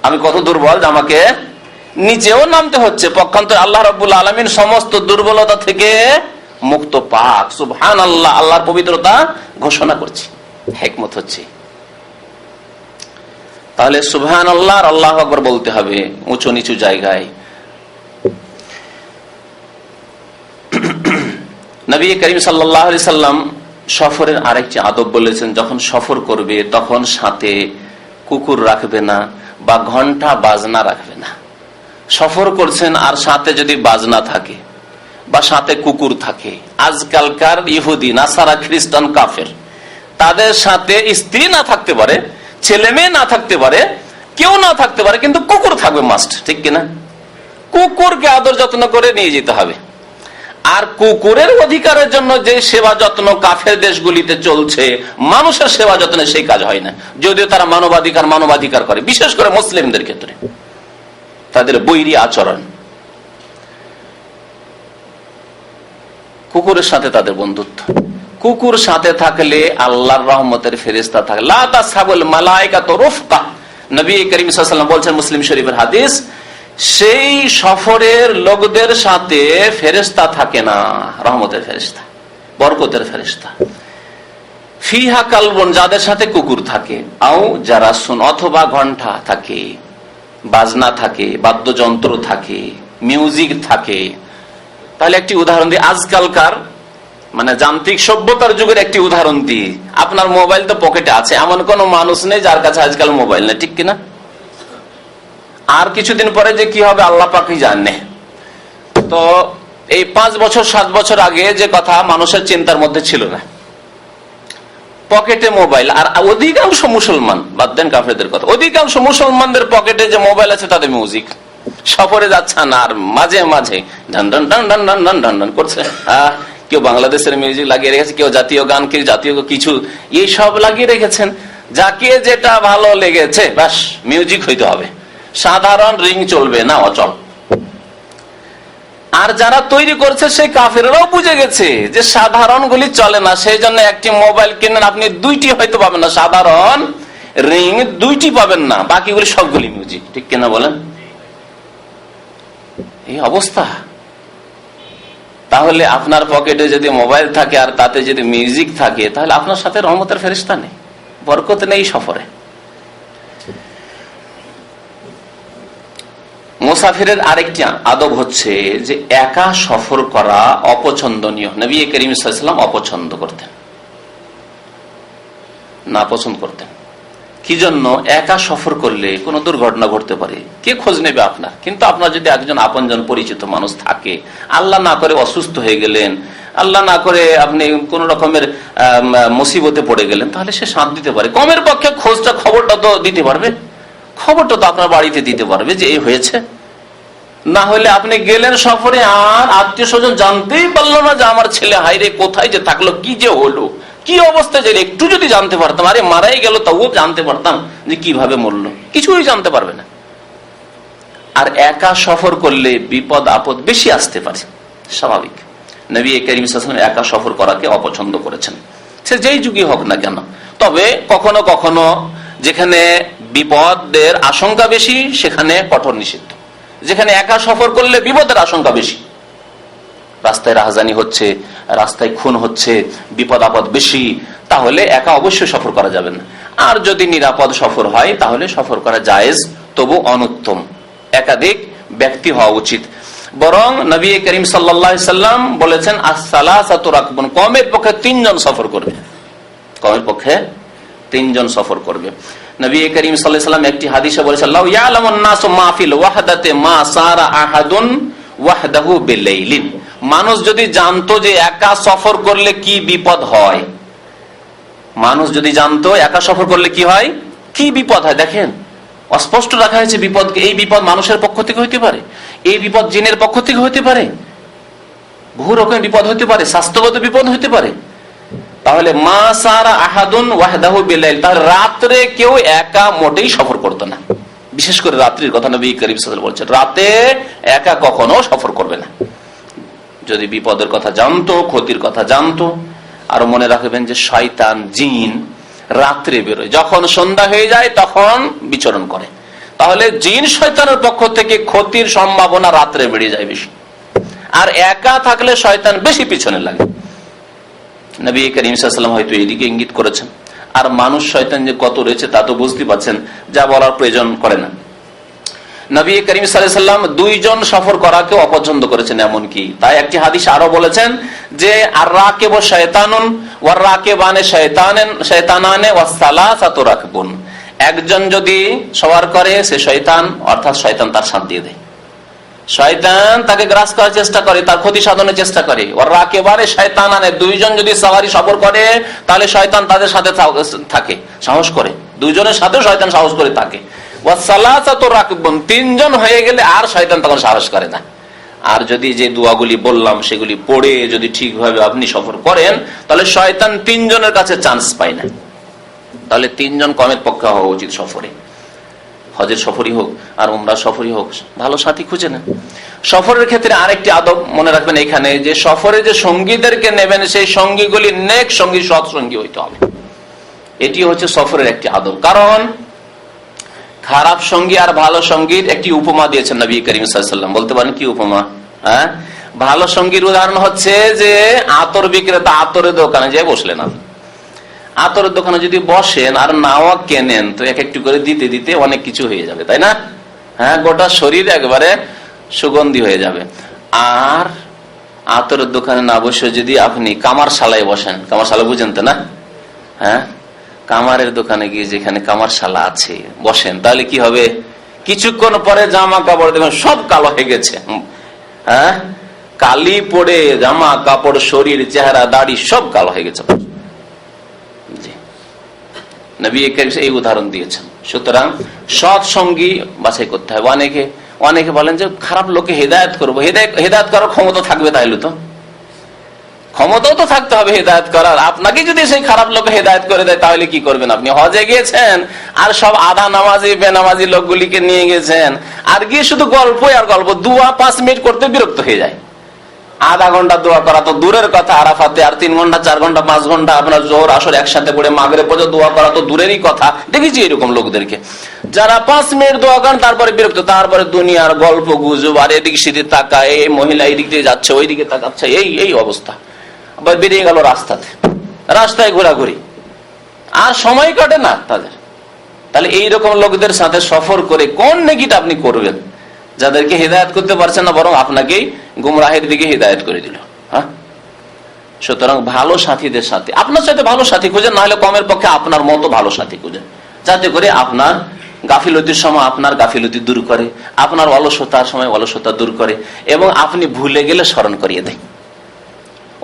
আমি কত দুর্বল যে আমাকে নিচেও নামতে হচ্ছে। পক্ষান্তরে আল্লাহ রাব্বুল আলামিন সমস্ত দুর্বলতা থেকে মুক্ত, পাক, সুবহানাল্লাহ, আল্লাহর পবিত্রতা ঘোষণা করছি। হিকমত হচ্ছে তাহলে সুবহানাল্লাহ আর আল্লাহু আকবার বলতে হবে উঁচু নিচু জায়গায়। নবী করিম সাল্লাল্লাহু আলাইহি সাল্লাম সফরের আরেকটি আদব বলেছেন, যখন সফর করবে তখন সাথে কুকুর রাখবে না বা ঘন্টা বাজনা রাখবে না। সফর করছেন আর সাথে যদি বাজনা থাকে বা সাথে কুকুর থাকে, আজকালকার ইহুদি, নাসারা, খ্রিস্টান, কাফের, তাদের সাথে স্ত্রী না থাকতে পারে, ছেলে মেয়ে না থাকতে পারে, কেউ না থাকতে পারে, কিন্তু কুকুর থাকবে মাস্ট, ঠিক কিনা? কুকুরকে আদর যত্ন করে নিয়ে যেতে হবে। আর কুকুরের অধিকারের জন্য যে সেবা যত্ন কাফের দেশগুলিতে চলছে, মানুষের সেবা যত্নে সেই কাজ হয় না, যদিও তারা মানবাধিকার করে, বিশেষ করে মুসলিমদের ক্ষেত্রে তাদের বৈরী আচরণ। কুকুরের সাথে তাদের বন্ধুত্ব, কুকুর সাথে থাকলে আল্লাহর রহমতের ফেরেশতা থাকে। লা তাসহাবুল মালায়েকাতু রুফকা, নবী করিম সাল্লাল্লাহু আলাইহি ওয়াসাল্লাম বলছেন, মুসলিম শরীফের হাদিস, সেই সফরের লোকদের সাথে ফেরেশতা থাকে না, রহমতের ফেরেশতা, বরকতের ফেরেশতা। ফিহা কালবুন, যাদের সাথে কুকুর থাকে, আও জারাসুন, অথবা ঘন্টা থাকে, বাজনা থাকে, বাদ্যযন্ত্র থাকে, মিউজিক থাকে। তাহলে একটি উদাহরণ দিই, আজকালকার মানে যান্ত্রিক সভ্যতার যুগের একটি উদাহরণ দিই। আপনার মোবাইল তো পকেটে আছে, এমন কোন মানুষ নেই যার কাছে আজকাল মোবাইল নেই, ঠিক কিনা? আর কিছুদিন পরে যে কি হবে আল্লাহ পাকই জানে। তো এই 5 বছর 7 বছর আগে যে কথা মানুষের চিন্তার মধ্যে ছিল না, পকেটে মোবাইল। আর অধিকাংশ মুসলমান, বাদ দেন কাফেরদের কথা, অধিকাংশ মুসলমানদের পকেটে যে মোবাইল আছে তাদের মিউজিক। সফরে যাচ্ছেন আর মাঝে মাঝে ঢান ঢান ঢান ঢান ঢান ঢান ঢান ঢান করছে, কেউ বাংলাদেশের মিউজিক লাগিয়ে রেখেছে, কেউ জাতীয় গান, কেউ জাতীয় কিছু, এই সব লাগিয়ে রেখেছেন। যাকে যেটা ভালো লেগেছে ব্যাস মিউজিক হইতে হবে, সাধারণ রিং চলবে না, অচল। আর যারা তৈরি করছে সেই কাফেররাও বুঝে গেছে যে সাধারণ গুলি চলে না, সেই জন্য একটি মোবাইল কিনেন আপনি 2টি হয়তো পাবেন না, সাধারণ রিং 2টি পাবেন না, বাকিগুলি সবগুলি মিউজিক, ঠিক কিনা বলেন? এই অবস্থা। তাহলে আপনার পকেটে যদি মোবাইল থাকে আর তাতে যদি মিউজিক থাকে, তাহলে আপনার সাথে রহমতের ফেরেশতা নেই, বরকত নেই সফরে। মুসাফিরের আরেকটি আদব হচ্ছে যে একা সফর করা অপছন্দনীয়। নবী করিম সাল্লাল্লাহু আলাইহি ওয়াসাল্লাম অপছন্দ করতেন, না পছন্দ করতেন। কি জন্য? একা সফর করলে কোনো দুর্ঘটনা ঘটতে পারে, কে খোঁজ নেবে আপনার? কিন্তু আপনার যদি একজন আপনজন পরিচিত মানুষ থাকে, আল্লাহ না করে অসুস্থ হয়ে গেলেন, আল্লাহ না করে আপনি কোন রকমের মুসিবতে পড়ে গেলেন, তাহলে সে সাথ দিতে পারে। কমের পক্ষে খবরটা তো দিতে পারবে, খবরটা তো আপনার বাড়িতে দিতে পারবে যে এই হয়েছে। না হলে আপনি গেলেন সফরে আর আত্মীয় স্বজন জানতেই পারলো না যে আমার ছেলে হাইরে কোথায় যে থাকলো, কি যে হলো, কি অবস্থা, যে একটু যদি জানতে পারতাম, আরে মারাই গেল তাও জানতে পারতাম যে কিভাবে মরলো, কিছুই জানতে পারবে না। আর একা সফর করলে বিপদ আপদ বেশি আসতে পারে, স্বাভাবিক। নবী করিম সাল্লাল্লাহু আলাইহি ওয়াসাল্লাম একা সফর করাকে অপছন্দ করেছেন, সে যেই যুগই হোক না কেন। তবে কখনো কখনো যেখানে বিপদের আশঙ্কা বেশি সেখানে কঠোর নিষিদ্ধ। যেখানে একা সফর করলে বিপদের আশঙ্কা বেশি, রাস্তায় রাহাজানি হচ্ছে, রাস্তায় খুন হচ্ছে, বিপদ আপদ বেশি, তাহলে একা অবশ্যই সফর করা যাবে না। আর যদি নিরাপদ সফর হয় তাহলে সফর করা জায়েজ, তবু অনুত্তম একাধিক ব্যক্তি হওয়া উচিত। বরং নবী করিম সাল্লাল্লাহু আলাইহি সাল্লাম বলেছেন আস-সালাসাতু রাকবুন, কমের পক্ষে 3 জন সফর করবে, কমের পক্ষে 3 জন সফর করবে। নবী করিম সাল্লাল্লাহু আলাইহি সাল্লাম একটি হাদিসে বলেছেন লাউ ইয়ালামুন নাসু মা ফিল ওয়াহদাতি মা সারা আহাদুন ওয়াহদাহু বিলাইলিন, মানুষ যদি জানতো যে একা সফর করলে কি বিপদ হয়, মানুষ যদি জানতো একা সফর করলে কি হয়, কি বিপদ হয়, দেখেন অস্পষ্ট রাখা হয়েছে বিপদকে। এই বিপদ মানুষের পক্ষ থেকে হইতে পারে, এই বিপদ জিনের পক্ষ থেকে হইতে পারে, বহু রকমের বিপদ হইতে পারে, স্বাস্থ্যগত বিপদ হইতে পারে। তাহলে মা সারা আহাদুন ওয়াহদাহু বিলাইল, তাহলে রাত্রে কেউ একা মোটেই সফর করতো না। বিশেষ করে রাত্রির কথা নবী করিম সাল্লাল্লাহু আলাইহি ওয়াসাল্লাম বলছেন, রাতে একা কখনো সফর করবে না। যদি বিপদের কথা জানতো, ক্ষতির কথা জানতো। আর মনে রাখবেন যে শয়তান জিন রাত্রে বেরোয়, যখন সন্ধ্যা হয়ে যায় তখন বিচরণ করে। তাহলে জিন শয়তানের পক্ষ থেকে ক্ষতির সম্ভাবনা রাত্রে বেড়ে যায় বেশি, আর একা থাকলে শয়তান বেশি পিছনে লাগে। নবী করিম সাল্লাল্লাহু আলাইহি ওয়াসাল্লাম হয়তো এইদিকে ইঙ্গিত করেছেন। আর মানুষ শয়তান যে কত রয়েছে তা তো বুঝতে পারছেন, যা বলার প্রয়োজন করে না। নবী করিম সাল্লাল্লাহু আলাইহি ওয়াসাল্লাম 2 জন সফর করাকে অপছন্দ করেছেন, এমনকি তাই একটি হাদিস আরো বলেছেন যে আর রাকিবু শায়তানুন ওয়ার রাকিবানে শায়তানানে ওয়াস সালাসাতু রাকবুন, একজন যদি সওয়ার করে সে শয়তান, অর্থাৎ শয়তান তার সাথ দিয়ে দেয়, শয়তান তাকে গ্রাস করার চেষ্টা করে, তার ক্ষতি সাধনের চেষ্টা করে। ওর রাকেবারে শয়তানানে, 2 জন যদি সওয়ারি সফর করে তাহলে শয়তান তাদের সাথে থাকে, সাহস করে, 2 জনের সাথেও শয়তান সাহস করে থাকে। ওয়াস সালাসাতু রাকবুন, 3 জন হয়ে গেলে আর শয়তান তখন সাহস করে না। আর যদি যে দোয়াগুলি বললাম সেগুলি পড়ে যদি ঠিকভাবে আপনি সফর করেন তাহলে শয়তান 3 জনের কাছে চান্স পায় না। তাহলে 3 জন কমের পক্ষে হওয়া উচিত সফরে, হজের সফরই হোক আর উমরা সফরই হোক, ভালো সাথী খুঁজে নেন। সফরের ক্ষেত্রে আরেকটি আদব মনে রাখবেন এখানে, যে সফরে যে সঙ্গীদেরকে নেবেন সেই সঙ্গীগুলি নেক সঙ্গী, সৎ সঙ্গী হইতে হবে। এটি হচ্ছে সফরের একটি আদব। কারণ খারাপ সঙ্গী আর ভালো সঙ্গীর একটি উপমা দিয়েছেন নবী করিম সাল্লাল্লাহু আলাইহি ওয়াসাল্লাম। বলতে পারেন কি উপমা? হ্যাঁ, ভালো সঙ্গীর উদাহরণ হচ্ছে যে আতর বিক্রেতা আতরের দোকানে যে বসলেন, আপনি আতরের দোকানে যদি বসেন আর নাও কেনেন তো এক একটু করে দিতে দিতে অনেক কিছু হয়ে যাবে, তাই না? হ্যাঁ, গোটা শরীর একবারে সুগন্ধি হয়ে যাবে। আর আতরের দোকানে না বসে যদি আপনি কামারশালায় বসেন, কামারশালা বুঝেন তো না? হ্যাঁ, কামারের দোকানে গিয়ে যেখানে কামারশালা আছে বসেন, তাহলে কি হবে? কিছুক্ষণ পরে জামা কাপড় দেখবেন সব কালো হয়ে গেছে। হ্যাঁ, কালি পড়ে জামা কাপড়, শরীর, চেহারা, দাড়ি সব কালো হয়ে গেছে। নবী এই উদাহরণ দিয়েছেন। সুতরাং সৎ সঙ্গী বাছাই করতে হবে। অনেকে বলেন যে খারাপ লোকে হেদায়েত করবো, হেদায়েত করার ক্ষমতা থাকবে, তাইলে তো ক্ষমতাও তো থাকতে হবে হেদায়েত করার। আপনাকে যদি সেই খারাপ লোকে হেদায়েত করে দেয় তাহলে কি করবেন? আপনি হজে গিয়েছেন আর সব আধা নামাজি বেনামাজি লোকগুলিকে নিয়ে গেছেন, আর গিয়ে শুধু গল্পই আর গল্প, দোয়া 5 মিনিট করতে বিরক্ত হয়ে যায়। আধা ঘন্টা দোয়া করা তো দূরের কথা, আরাফাতে আর 3 ঘন্টা 4 ঘন্টা 5 ঘন্টা আপনার জোহর আসর একসাথে পড়ে মাগরিব পর্যন্ত দোয়া করা তো দূরেরই কথা। দেখেছি এরকম লোকদেরকে যারা 5 মিনিট দোয়া করেন তারপরে বিরক্ত, তারপরে দুনিয়ার গল্প গুজব, আর এদিক সেদিক তাকায়, এই মহিলা এইদিক দিয়ে যাচ্ছে ওইদিকে তাকাচ্ছে, এই অবস্থা। আবার বেরিয়ে গেল রাস্তায় ঘোরাঘুরি, আর সময় কাটে না তাদের। তাহলে এইরকম লোকদের সাথে সফর করে কোন নেকিটা আপনি করবেন, যাদেরকে হেদায়েত করতে পারছেন না বরং আপনাকেই গুমরাহের দিকে হেদায়েত করে দিল। হ্যাঁ, সুতরাং ভালো সাথীদের সাথে, আপনার সাথে ভালো সাথী খুঁজেন, না হলে কমের পক্ষে আপনার মতো ভালো সাথী খুঁজেন, যাতে করে আপনার গাফিলতির সময় আপনার গাফিলতি দূর করে, আপনার অলসতার সময় অলসতা দূর করে, এবং আপনি ভুলে গেলে স্মরণ করিয়ে দেয়।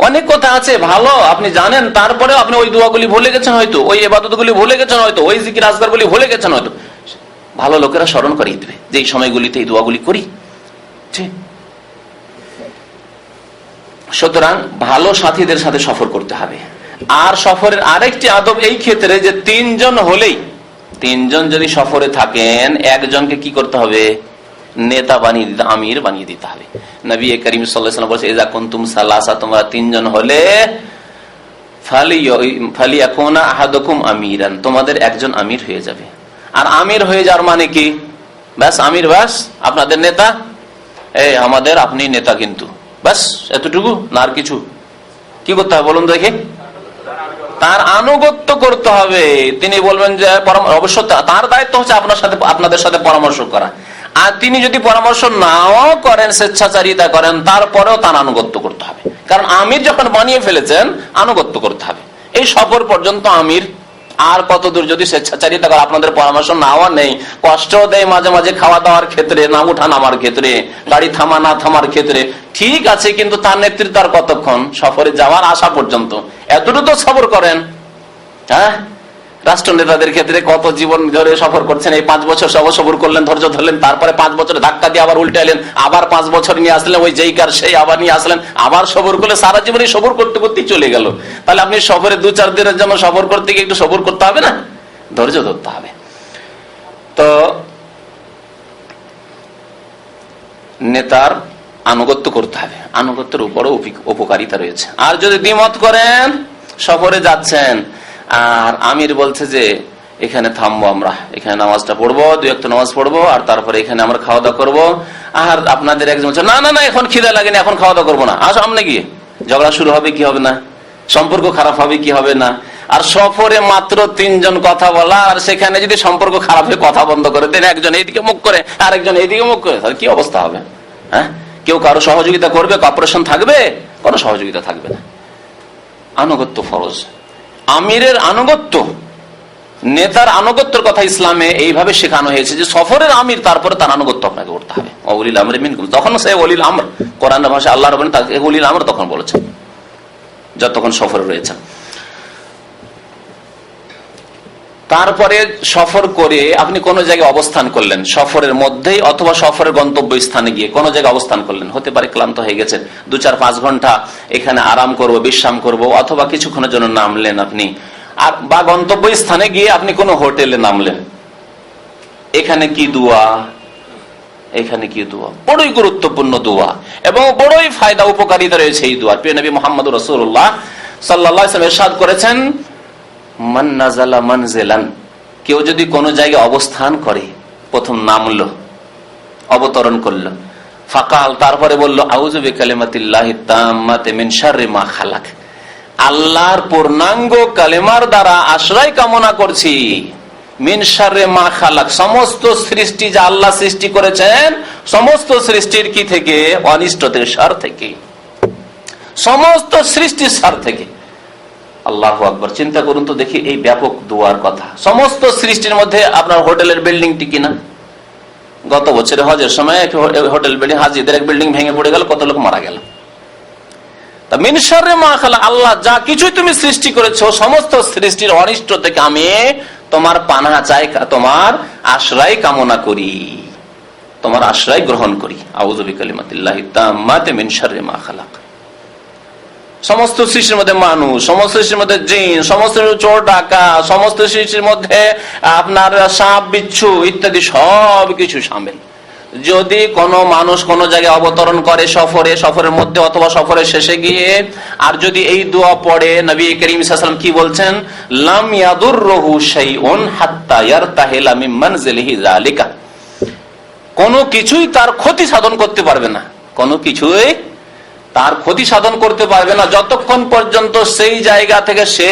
অনেক কথা আছে ভালো আপনি জানেন, তারপরে আপনি ওই দোয়াগুলি ভুলে গেছেন, হয়তো ওই ইবাদতগুলি ভুলে গেছেন, হয়তো ওই জিকির আজকারগুলি ভুলে গেছেন, হয়তো ভালো লোকেরা স্মরণ করিয়ে দেবে যে এই সময়গুলিতে এই দোয়াগুলি করি। সুতরাং ভালো সাথীদের সাথে সফর করতে হবে। আর সফরের আরেকটি আদব এই ক্ষেত্রে যে 3 জন হলেই, 3 জন যদি সফরে থাকেন একজনকে কি করতে হবে? নেতা বানিয়ে দিতে, আমির বানিয়ে দিতে হবে। নবী করিম সাল্লাল্লাহু আলাইহি ওয়াসাল্লাম বলেছে, ইযা কুনতুম সালাসা, তোমরা তিনজন হলে ফালিয়াকুনা আহাদুকুম আমিরান, তোমাদের একজন আমির হয়ে যাবে। আর আমির হয়ে যাওয়ার মানে কি? ব্যাস আমির, ব্যাস আপনাদের নেতা, এই আমাদের আপনি নেতা, কিন্তু ব্যাস এতটুকু না, আর কিছু কি করতে হবে বলুন দেখি? তার আনুগত্য করতে হবে। তিনি বলবেন যে অবশ্য তার দায়িত্ব হচ্ছে আপনাদের সাথে পরামর্শ করা, আর তিনি যদি পরামর্শ নাও করেন, স্বেচ্ছাচারিতা করেন, তারপরেও তার আনুগত্য করতে হবে। কারণ আমির যখন বানিয়ে ফেলেছেন, আনুগত্য করতে হবে। এই সফর পর্যন্ত আমির, আর কত দূর যদি স্বেচ্ছাচারিতা করে, আপনাদের পরামর্শ নাও নেই, কষ্ট দেয় মাঝে মাঝে খাওয়া দাওয়ার ক্ষেত্রে, না উঠা নামার ক্ষেত্রে, গাড়ি থামা না থামার ক্ষেত্রে, ঠিক আছে, কিন্তু তার নেতৃত্ব আর কতক্ষণ? সফরে যাওয়ার আসা পর্যন্ত এতটুকু তো সফর করেন। হ্যাঁ, রাষ্ট্র নেতাদের ক্ষেত্রে কত জীবন ধরে সফর করছেন, এই 5 বছর সফর করলেন, ধৈর্য ধরলেন, তারপরে 5 বছর ধাক্কা দিয়ে আবার উল্টে এলেন, আবার 5 বছর নিয়ে আসলেন, ওই যেই কার সেই আবার নিয়ে আসলেন, আবার সফর করলে সারা জীবনে সফর করতে করতেই চলে গেল। তাহলে আপনি সফরে 2-4 দিনের জন্য সফর করতে গিয়ে একটু সফর করতে হবে না? ধৈর্য ধরতে হবে। তো নেতার আনুগত্য করতে হবে, আনুগত্যের উপরও উপকারিতা রয়েছে। আর যদি দ্বিমত করেন, সফরে যাচ্ছেন আর আমির বলছে যে এখানে থামবো, আমরা এখানে নামাজটা পড়বো, 2-1 নামাজ পড়বো, আর তারপরে এখানে আমরা খাওয়া দাওয়া করবো, আর আপনাদের একজন বলছে না না না এখন খিদে লাগেনি, এখন খাওয়া দাওয়া করবো না, আসো সামনে গিয়ে, ঝগড়া শুরু হবে কি হবে না, সম্পর্ক খারাপ হবে কি হবে না। আর সফরে মাত্র 3 জন কথা বলা, আর সেখানে যদি সম্পর্ক খারাপ হয়ে কথা বন্ধ করে দেন, একজন এইদিকে মুখ করে আরেকজন এইদিকে মুখ করে, তাহলে কি অবস্থা হবে? হ্যাঁ, কেউ কারো সহযোগিতা করবে? কর্পোরেশন থাকবে? কোনো সহযোগিতা থাকবে না। আনুগত্য ফরজ। আমিরের আনুগত্য, নেতার আনুগত্যের কথা ইসলামে এইভাবে শেখানো হয়েছে যে সফরের আমির, তারপরে তার আনুগত্য আপনাকে করতে হবে। ওলিল আমর মিনকুম, তখন সে ওলিল আমর, কোরআন ভাষা আল্লাহ রাব্বুল তাকে ওলিল আমর তখন বলেছেন, যতক্ষণ সফরে রয়েছেন। তারপরে সফর করে আপনি কোন জায়গায় অবস্থান করলেন, সফরের মধ্যেই অথবা সফরের গন্তব্য স্থানে গিয়ে কোন জায়গায় অবস্থান করলেন, হতে পারে ক্লান্ত হয়ে গেছেন, 2-4-5 ঘন্টা এখানে আরাম করব, বিশ্রাম করব, অথবা কিছুক্ষণের জন্য নামলেন আপনি, আর বা গন্তব্য স্থানে গিয়ে আপনি কোন হোটেলে নামলেন, এখানে কি দোয়া, এখানে কি দোয়া, বড়ই গুরুত্বপূর্ণ দোয়া এবং বড়ই ফায়দা উপকারিতা রয়েছে এই দোয়া। প্রিয় নবী মুহাম্মদ রাসূলুল্লাহ সাল্লাল্লাহু আলাইহি ওয়াসাল্লাম ইরশাদ করেছেন, মান নাযালা মানজিলান, কেউ যদি কোন জায়গায় অবস্থান করে, প্রথম নামলো, অবতরণ করলো, ফাকাল, তারপরে বলল আউযু বিকালিমাতিল্লাহি তাম্মাতি মিন শাররি মা খালাক, আল্লাহর পূর্ণাঙ্গ কালেমার দ্বারা আশ্রয় কামনা করছি, মিন শাররি মা খালাক, সমস্ত সৃষ্টি যা আল্লাহ সৃষ্টি করেছেন, সমস্ত সৃষ্টির কি থেকে? অনিষ্টদের শার থেকে, সমস্ত সৃষ্টির শার থেকে। আল্লাহু আকবার, চিন্তা করুন তো দেখি এই ব্যাপক দোয়ার কথা। সমস্ত সৃষ্টির মধ্যে আপনার হোটেলের বিল্ডিংটি কিনা, গত বছরে হজের সময় হোটেল বিল্ডিং, হাজিদের এক বিল্ডিং ভেঙে পড়ে গেল, কত লোক মারা গেল। তা মিন শাররি মা খালাক, আল্লাহ যা কিছুই তুমি সৃষ্টি করেছো, সমস্ত সৃষ্টির অনিষ্ট থেকে আমি তোমার পানাহ চাই, তোমার আশ্রয় কামনা করি, তোমার আশ্রয় গ্রহণ করি। আউযু বিকালিমাতিল্লাহি তাম্মাতি মিন শাররি মা খালাক। সমস্ত সৃষ্টির মধ্যে মানুষ, সমস্ত সৃষ্টির মধ্যে জিন, সমস্ত চোর ডাকা, সমস্ত সৃষ্টির মধ্যে আপনার সাপ বিচ্ছু ইত্যাদি সব কিছু শামিল। যদি কোনো মানুষ কোন জায়গায় অবতরণ করে সফরে, সফরের মধ্যে অথবা সফরের শেষে গিয়ে, আর যদি এই দোয়া পড়ে, নবী করিম সাল্লাল্লাহু আলাইহি ওয়াসাল্লাম কি বলছেন? লাম ইয়াদুররুহু শাইউন হাত্তা ইয়ারতাহিলা মিন মানজিলিহি যালিকা, কোনো কিছুই তার ক্ষতি সাধন করতে পারবে না, কোনো কিছুই তার ক্ষতি সাধন করতে পারবে না যতক্ষণ পর্যন্ত সেই জায়গা থেকে সে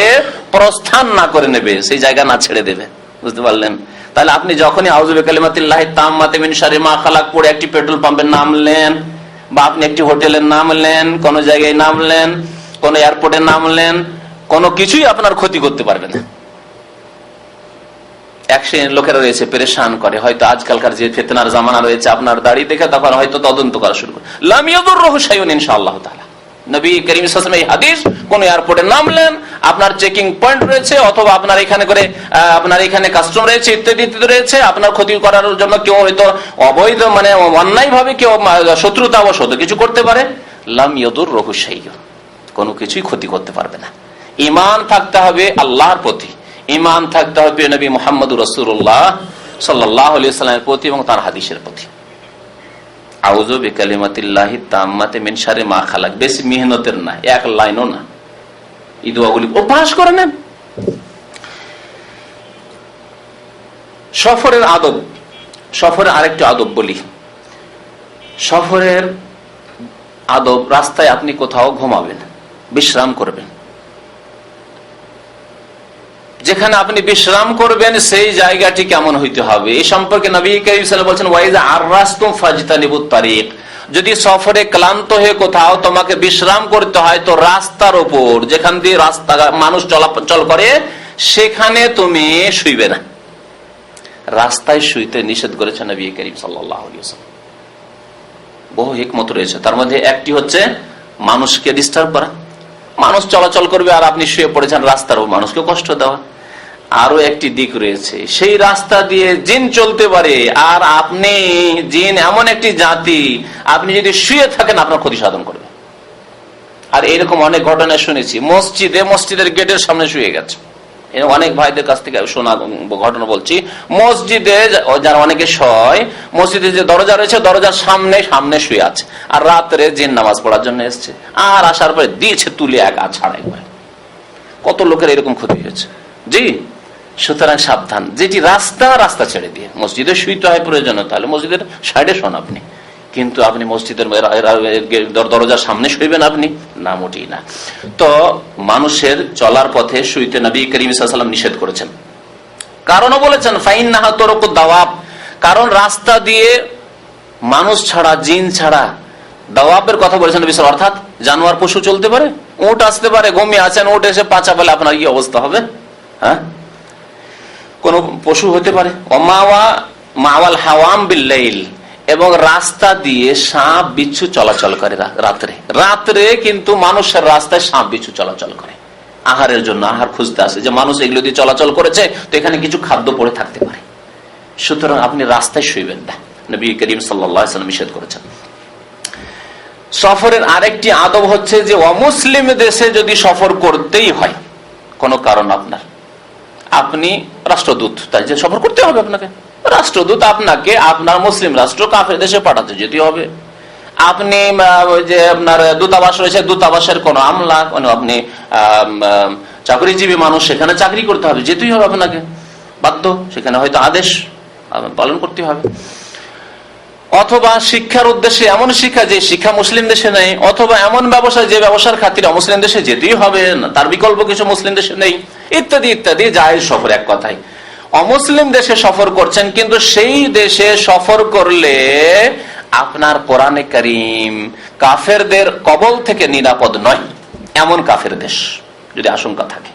প্রস্থান না করে নেবে, সেই জায়গা না ছেড়ে দেবে। বুঝতে পারলেন? তাহলে আপনি যখনই আউযু বিকালিমাতিল্লাহি তাম্মাতি মিন শাররি মা খালাক পড়ে একটি পেট্রোল পাম্পে নামলেন, বা আপনি একটি হোটেলে নামলেন, কোন জায়গায় নামলেন, কোন এয়ারপোর্টে নামলেন, কোনো কিছুই আপনার ক্ষতি করতে পারবে না। এক শ্রেণীর লোকেরা রয়েছে পেরেশান করে, হয়তো আজকালকার যে ফিতনার জামানা রয়েছে, আপনার দাড়ি দেখে তখন হয়তো তদন্ত করা শুরু করে, লাম ইয়াদুররুহু শাইউন ইনশাআল্লাহ তাআলা। নবী করিম সাল্লাল্লাহু আলাইহি ওয়াসাল্লাম এই হাদিস, কোন এয়ারপোর্টে নামলেন, আপনার চেকিং পয়েন্ট রয়েছে, অথবা আপনার এখানে করে আপনার এখানে কাস্টম রয়েছে, ইত্যাদি ইত্যাদি রয়েছে, আপনার ক্ষতি করার জন্য কেউ হয়তো অবৈধ মানে অন্যায় ভাবে কেউ শত্রুতাবশত কিছু করতে পারে, লাম ইয়াদুররুহু শাইউন, কোনো কিছুই ক্ষতি করতে পারবে না। ঈমান থাকতে হবে আল্লাহর প্রতি, ঈমান থাকতে হবে নবী মুহাম্মদ রাসূলুল্লাহ সাল্লাল্লাহু আলাইহি ওয়াসাল্লামের প্রতি এবং তার হাদিসের প্রতি। আউযু বিকালিমাতিল্লাহি তাম্মাতি মিন শাররি মা খালাক, বেশি মেহনতের না, এক লাইনও না, এই দোয়াগুলি অভ্যাস করে নেন। সফরের আদব, সফরের আরেকটি আদব বলি। সফরের আদব, রাস্তায় আপনি কোথাও ঘুমাবেন, বিশ্রাম করবেন, যেখানে আপনি বিশ্রাম করবেন সেই জায়গাটি কেমন হইতে হবে এই সম্পর্কে নবী কারীম সাল্লাল্লাহু আলাইহি ওয়াসাল্লাম বলছেন, ওয়াইজা আররাসতুম ফাজতানিবুত তারিক, যদি সফরে ক্লান্ত হয়ে কোথাও তোমাকে বিশ্রাম করতে হয় তো রাস্তার উপর, যেখান দিয়ে রাস্তা মানুষ চলাচল করে সেখানে তুমি শুইবে না। রাস্তায় শুইতে নিষেধ করেছেন নবী কারীম সাল্লাল্লাহু আলাইহি ওয়াসাল্লাম। বহু হিকমত রয়েছে, তার মধ্যে একটি হচ্ছে মানুষকে ডিস্টার্ব করা, মানুষ চলাচল করবে আর আপনি শুয়ে পড়েছেন রাস্তার উপর, মানুষকে কষ্ট দেওয়া। আরো একটি দিক রয়েছে, সেই রাস্তা দিয়ে জিন চলতে পারে আর আপনি, জিন এমন একটি জাতি, আপনি যদি শুয়ে থাকেন আপনার ক্ষতি সাধন করবে। আর এরকম অনেক ঘটনা শুনেছি, মসজিদের গেটের সামনে শুয়ে গেছে, অনেক ভাইদের কাছ থেকে শোনা ঘটনা বলছি। মসজিদে যারা অনেকে শয়, মসজিদে যে দরজা রয়েছে দরজার সামনে শুয়ে আছে, আর রাত্রে জিন নামাজ পড়ার জন্য এসছে, আর আসার পরে দিয়েছে তুলে এক ছাড়া একবার। কত লোকের এরকম ক্ষতি হয়েছে। জি, সুতরাং সাবধান, যেটি রাস্তা ছেড়ে দিয়ে মসজিদে শুইতে হয় প্রয়োজন, তাহলে মসজিদের সাইডে শোন আপনি, কিন্তু আপনি মসজিদের দরজার সামনে শুইবেন আপনি না, মোটেই না। তো মানুষের চলার পথে শুইতে নবী করিম সাল্লাল্লাহু আলাইহি ওয়াসাল্লাম নিষেধ করেছেন। কারণও বলেছেন ফাইন্নাহা তুরুকুদ দাওয়াব, কারণ রাস্তা দিয়ে মানুষ ছাড়া, জিন ছাড়া, দাওয়াবের কথা বলেছেন নবী সাল্লাল্লাহু আলাইহি ওয়াসাল্লাম, অর্থাৎ জানোয়ার পশু চলতে পারে, উট আসতে পারে, ঘুমিয়ে আছেন, উট এসে পাঁচা পেলে আপনার কি অবস্থা হবে? হ্যাঁ, কোন পশু হতে পারে। মাওয়াল হাওয়াম বিল্লাইল, এবং রাস্তা দিয়ে সাপ বিচ্ছু চলাচল করে রাত্রে কিন্তু মানুষের রাস্তায় সাপ বিচ্ছু চলাচল করে, আহারের জন্য আহার খুঁজতে আসে, যে মানুষ এগুলো দিয়ে চলাচল করেছে তো এখানে কিছু খাদ্য পড়ে থাকতে পারে। সুতরাং আপনি রাস্তায় শুইবেন না, নবী করিম সাল্লাল্লাহু আলাইহি ওয়াসাল্লাম নিষেধ করেছেন। সফরের আরেকটি আদব হচ্ছে যে অমুসলিম দেশে যদি সফর করতেই হয় কোনো কারণ, আপনি রাষ্ট্রদূত, তাই যে সফর করতে হবে আপনাকে, রাষ্ট্রদূত আপনাকে আপনার মুসলিম রাষ্ট্র কাফের দেশে পাঠাতে যেতে হবে। আপনি যে আপনার দূতাবাস রয়েছে, দূতাবাসের কোন আমলা, আপনি চাকরিজীবী মানুষ, সেখানে চাকরি করতে হবে, যেতেই হবে আপনাকে, বাধ্য, সেখানে হয়তো আদেশ পালন করতে হবে। অথবা শিক্ষার উদ্দেশ্যে, এমন শিক্ষা যে শিক্ষা মুসলিম দেশে নেই, অথবা এমন ব্যবসা যে ব্যবসার খাতিরে মুসলিম দেশে যেতেই হবে, তার বিকল্প কিছু মুসলিম দেশে নেই, ইত্যাদি ইত্যাদি। জায়েজ সফর, এক কথায় অমুসলিম দেশে সফর করছেন, কিন্তু সেই দেশে সফর করলে আপনার কোরআনে কারীম কাফেরদের কবল থেকে নিরাপদ নয়, এমন কাফের দেশ যদি আশঙ্কা থাকে,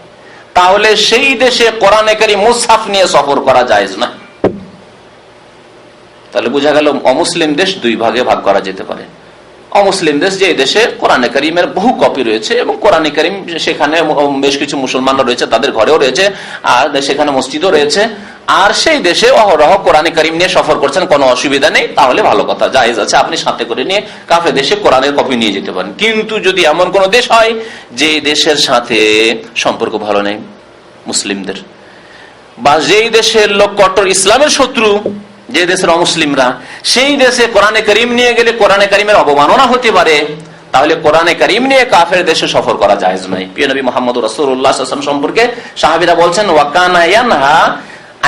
তাহলে সেই দেশে কোরআনে কারীম মুসহাফ নিয়ে সফর করা জায়েজ না। তাহলে বোঝা গেল অমুসলিম দেশ দুই ভাগে ভাগ করা যেতে পারে। অমুসলিম দেশ, যে দেশে কোরআনে কারীমের বহু কপি রয়েছে এবং কোরআনে কারীম সেখানে বেশ কিছু মুসলমানরা রয়েছে, তাদের ঘরেও রয়েছে, আর সেখানে মসজিদও রয়েছে, আর সেই দেশে অহরহ কোরআনে কারীম নিয়ে সফর করছেন, কোনো অসুবিধা নেই, তাহলে ভালো কথা, জায়েজ আছে, আপনি সাথে করে নিয়ে কাফের দেশে কোরআনের কপি নিয়ে যেতে পারেন। কিন্তু যদি এমন কোন দেশ হয় যে দেশের সাথে সম্পর্ক ভালো নেই মুসলিমদের, বা যেই দেশের লোক কট্টর ইসলামের শত্রু, যে দেশের অমুসলিমরা, সেই দেশে কোরআনে কারীম নিয়ে গেলে কোরআনে কারীমের অবমাননা হতে পারে, তাহলে কোরআনে কারীম নিয়ে কাফের দেশে সফর করা জায়েজ নয়। প্রিয় নবী মুহাম্মদ রাসূলুল্লাহ সাল্লাল্লাহু আলাইহি ওয়াসাল্লাম সম্পর্কে সাহাবীরা বলছেন, ওয়া কানা ইয়ানহা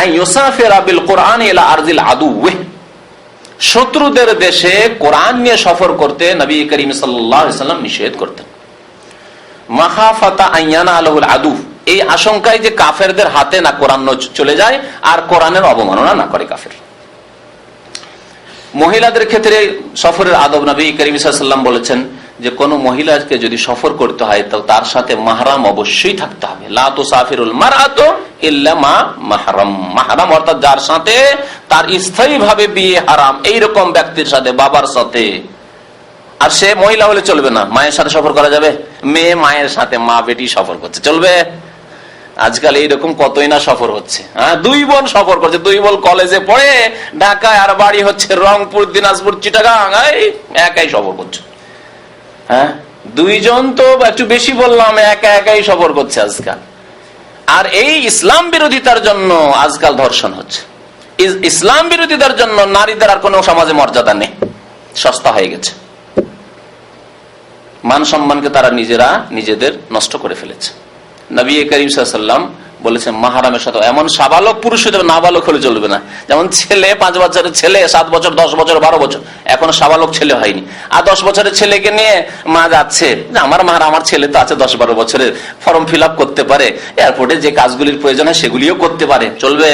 আন ইউসাফিরা বিল কুরআন ইলা আরজিল আদুওয়ি, শত্রুদের দেশে কোরআন নিয়ে সফর করতে নবী করিম সাল্লাল্লাহু আলাইহি ওয়াসাল্লাম নিষেধ করতেন। মাখাফাতা আন ইয়ানালুল আদু, এই আশঙ্কায় যে কাফেরদের হাতে না কোরআন চলে যায় আর কোরআনের অবমাননা না করে কাফের। মহিলাদের ক্ষেত্রে সফরের আদব, নবী করিম সাল্লাল্লাহু আলাইহি ওয়াসাল্লাম বলেছেন যে কোন মহিলাকে যদি সফর করতে হয় তো তার সাথে মাহরাম অবশ্যই থাকতে হবে। লা তুসাফিরুল মারআতু ইল্লা মা মাহরাম, মাহরাম অর্থাৎ যার সাথে তার স্থায়ীভাবে বিয়ে হারাম, এইরকম ব্যক্তির সাথে, বাবার সাথে। আর সে মহিলা হলে চলবে না, মায়ের সাথে সফর করা যাবে? মেয়ে মায়ের সাথে, মা বেটি সফর করছে, চলবে? আজকাল এইরকম কতই না সফর হচ্ছে। হ্যাঁ, দুই বোন সফর করছে, দুই বোন কলেজে পড়ে ঢাকায়, আর বাড়ি হচ্ছে রংপুর, দিনাজপুর, চিটাগাং, একাই সফর করছে। হ্যাঁ, দুইজন তো একটু বেশি বললাম, একাই সফর করছে আজকাল। আর এই ইসলাম বিরোধিতার জন্য আজকাল ধর্ষণ হচ্ছে। ইসলাম বিরোধিতার জন্য নারীদের আর কোনো সমাজে মর্যাদা নেই। সস্তা হয়ে গেছে, মান সম্মানকে তারা নিজেদের নষ্ট করে ফেলেছে। নবী করিম সাল্লাল্লাহু আলাইহি ওয়াসাল্লাম বলেছেন মাহরামের সাথে এমন সাবালক পুরুষ হতে হবে, নাবালক হলে চলবে না। যেমন ছেলে 5 বছরের ছেলে 7 বছর 10 বছর 12 বছর এখনো সাবালক ছেলে হয়নি, আর 10 বছরের ছেলেকে নিয়ে মা যাচ্ছে, আমার মাহার আমার ছেলে তো আছে 10-12 বছরের, ফর্ম ফিল আপ করতে পারে, এয়ারপোর্টে যে কাজগুলির প্রয়োজন হয় সেগুলিও করতে পারে, চলবে